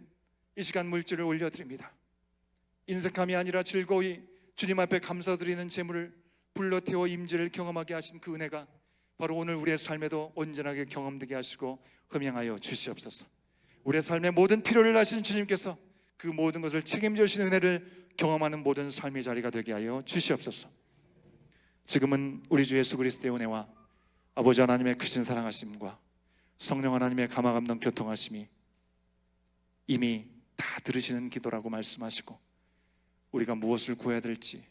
[SPEAKER 1] 이 시간 물질을 올려드립니다. 인색함이 아니라 즐거이 주님 앞에 감사드리는 제물을 불러 태워 임재를 경험하게 하신 그 은혜가 바로 오늘 우리의 삶에도 온전하게 경험되게 하시고 흠양하여 주시옵소서. 우리의 삶의 모든 필요를 아시는 주님께서 그 모든 것을 책임져 주시는 은혜를 경험하는 모든 삶의 자리가 되게 하여 주시옵소서. 지금은 우리 주 예수 그리스도의 은혜와 아버지 하나님의 크신 사랑하심과 성령 하나님의 감화감동 교통하심이 이미 다 들으시는 기도라고 말씀하시고 우리가 무엇을 구해야 될지,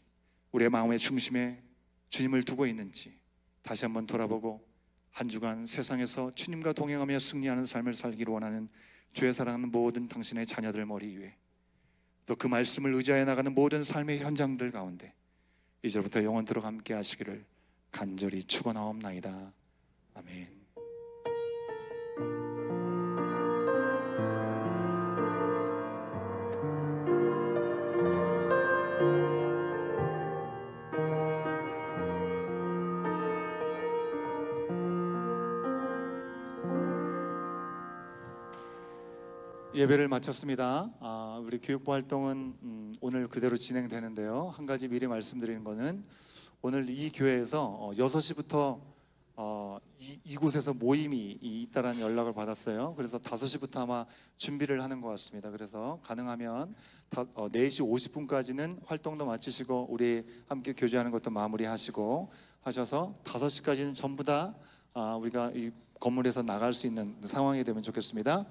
[SPEAKER 1] 우리의 마음의 중심에 주님을 두고 있는지 다시 한번 돌아보고 한 주간 세상에서 주님과 동행하며 승리하는 삶을 살기를 원하는 주의 사랑하는 모든 당신의 자녀들 머리 위에 또 그 말씀을 의지하여 나가는 모든 삶의 현장들 가운데 이제부터 영원토록 함께 하시기를 간절히 축원하옵나이다. 아멘. 예배를 마쳤습니다. 우리 교육부 활동은 오늘 그대로 진행되는데요. 한 가지 미리 말씀드리는 거는 오늘 이 교회에서 6시부터 이곳에서 모임이 있다라는 연락을 받았어요. 그래서 5시부터 아마 준비를 하는 것 같습니다. 그래서 가능하면 4시 50분까지는 활동도 마치시고 우리 함께 교제하는 것도 마무리하시고 하셔서 5시까지는 전부 다 우리가 이 건물에서 나갈 수 있는 상황이 되면 좋겠습니다.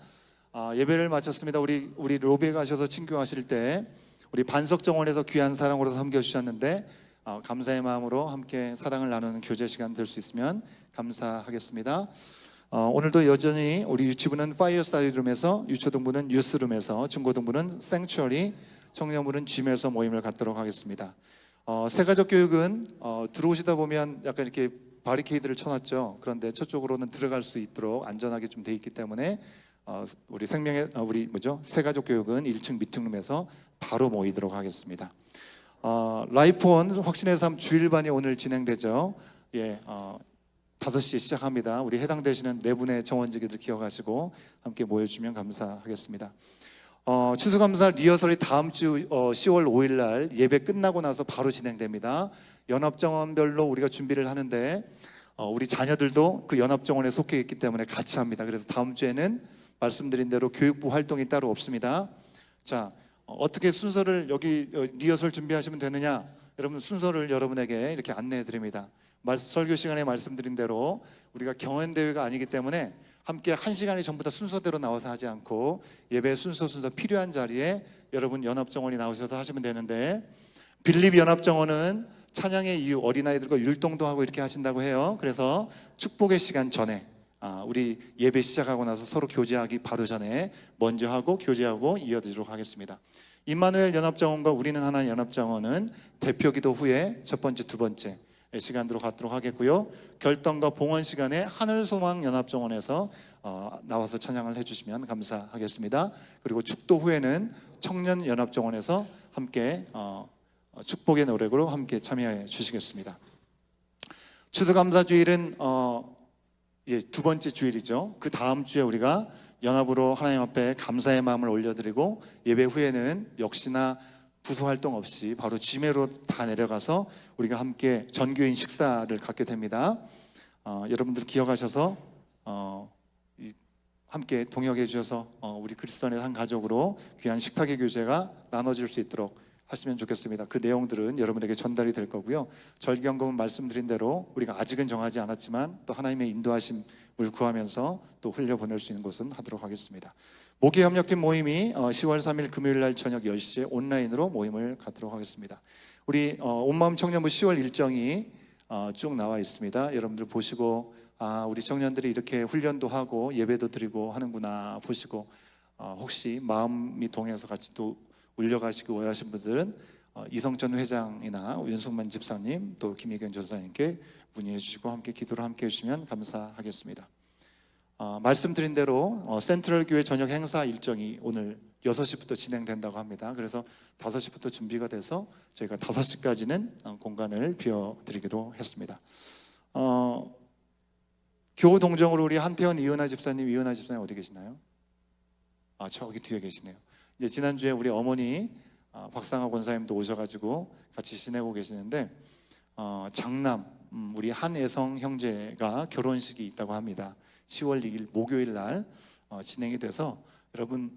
[SPEAKER 1] 예배를 마쳤습니다. 우리 로비에 가셔서 친교하실 때 우리 반석정원에서 귀한 사랑으로 섬겨주셨는데 감사의 마음으로 함께 사랑을 나누는 교제 시간 될 수 있으면 감사하겠습니다. 오늘도 여전히 우리 유치부는 파이어사이드룸에서, 유초등부는 유스룸에서, 중고등부는 생츄어리, 청년부는 짐에서 모임을 갖도록 하겠습니다. 새가족 교육은 들어오시다 보면 약간 이렇게 바리케이드를 쳐놨죠. 그런데 저쪽으로는 들어갈 수 있도록 안전하게 좀 돼 있기 때문에 우리 새가족 교육은 1층 미팅룸에서 바로 모이도록 하겠습니다. 라이프원 확신의 삶 주일반이 오늘 진행되죠. 5시에 시작합니다. 우리 해당되시는 네 분의 정원지기들 기억하시고 함께 모여주면 감사하겠습니다. 추수감사 리허설이 다음 주 10월 5일 날 예배 끝나고 나서 바로 진행됩니다. 연합정원별로 우리가 준비를 하는데 우리 자녀들도 그 연합정원에 속해 있기 때문에 같이 합니다. 그래서 다음 주에는 말씀드린 대로 교육부 활동이 따로 없습니다. 자, 어떻게 순서를 여기 리허설 준비하시면 되느냐? 여러분 순서를 여러분에게 이렇게 안내해 드립니다. 설교 시간에 말씀드린 대로 우리가 경연대회가 아니기 때문에 함께 한 시간이 전부 다 순서대로 나와서 하지 않고 예배 순서 필요한 자리에 여러분 연합정원이 나오셔서 하시면 되는데, 빌립 연합정원은 찬양의 이후 어린아이들과 율동도 하고 이렇게 하신다고 해요. 그래서 축복의 시간 전에 우리 예배 시작하고 나서 서로 교제하기 바로 전에 먼저 하고 교제하고 이어드리도록 하겠습니다. 임마누엘 연합정원과 우리는 하나 연합정원은 대표기도 후에 첫 번째, 두 번째 시간으로 갖도록 하겠고요. 결단과 봉헌 시간에 하늘소망 연합정원에서 나와서 찬양을 해주시면 감사하겠습니다. 그리고 축도 후에는 청년 연합정원에서 함께 축복의 노래로 함께 참여해 주시겠습니다. 추수감사주일은 두 번째 주일이죠. 그 다음 주에 우리가 연합으로 하나님 앞에 감사의 마음을 올려드리고 예배 후에는 역시나 부서 활동 없이 바로 지메로 다 내려가서 우리가 함께 전교인 식사를 갖게 됩니다. 여러분들 기억하셔서 함께 동역해 주셔서 우리 그리스도 안의 한 가족으로 귀한 식탁의 교제가 나눠질 수 있도록 하시면 좋겠습니다. 그 내용들은 여러분에게 전달이 될 거고요. 절기연금은 말씀드린 대로 우리가 아직은 정하지 않았지만 또 하나님의 인도하심을 구하면서 또 흘려보낼 수 있는 것은 하도록 하겠습니다. 목회협력팀 모임이 10월 3일 금요일 날 저녁 10시에 온라인으로 모임을 갖도록 하겠습니다. 우리 온마음 청년부 10월 일정이 쭉 나와 있습니다. 여러분들 보시고 우리 청년들이 이렇게 훈련도 하고 예배도 드리고 하는구나 보시고 혹시 마음이 동해서 같이 또 울려가시기 원하신 분들은 이성천 회장이나 윤승만 집사님 또 김희경 전사님께 문의해 주시고 함께 기도를 함께 해주시면 감사하겠습니다. 말씀드린 대로 센트럴 교회 저녁 행사 일정이 오늘 6시부터 진행된다고 합니다. 그래서 5시부터 준비가 돼서 저희가 5시까지는 공간을 비워드리기로 했습니다. 교우 동정으로 우리 한태원 이은하 집사님 어디 계시나요? 저기 뒤에 계시네요. 이제 지난주에 우리 어머니 박상하 권사님도 오셔가지고 같이 지내고 계시는데 장남 우리 한애성 형제가 결혼식이 있다고 합니다. 10월 2일 목요일 날 진행이 돼서 여러분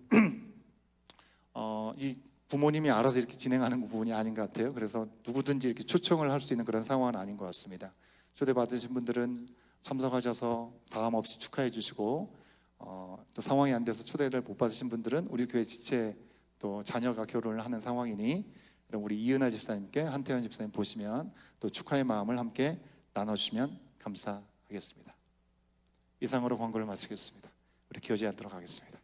[SPEAKER 1] 이 부모님이 알아서 이렇게 진행하는 부분이 아닌 것 같아요. 그래서 누구든지 이렇게 초청을 할 수 있는 그런 상황은 아닌 것 같습니다. 초대받으신 분들은 참석하셔서 다음 없이 축하해 주시고 또 상황이 안 돼서 초대를 못 받으신 분들은 우리 교회 지체 또 자녀가 결혼을 하는 상황이니 그럼 우리 이은하 집사님께 한태원 집사님 보시면 또 축하의 마음을 함께 나눠주시면 감사하겠습니다. 이상으로 광고를 마치겠습니다. 우리 교제하도록 하겠습니다.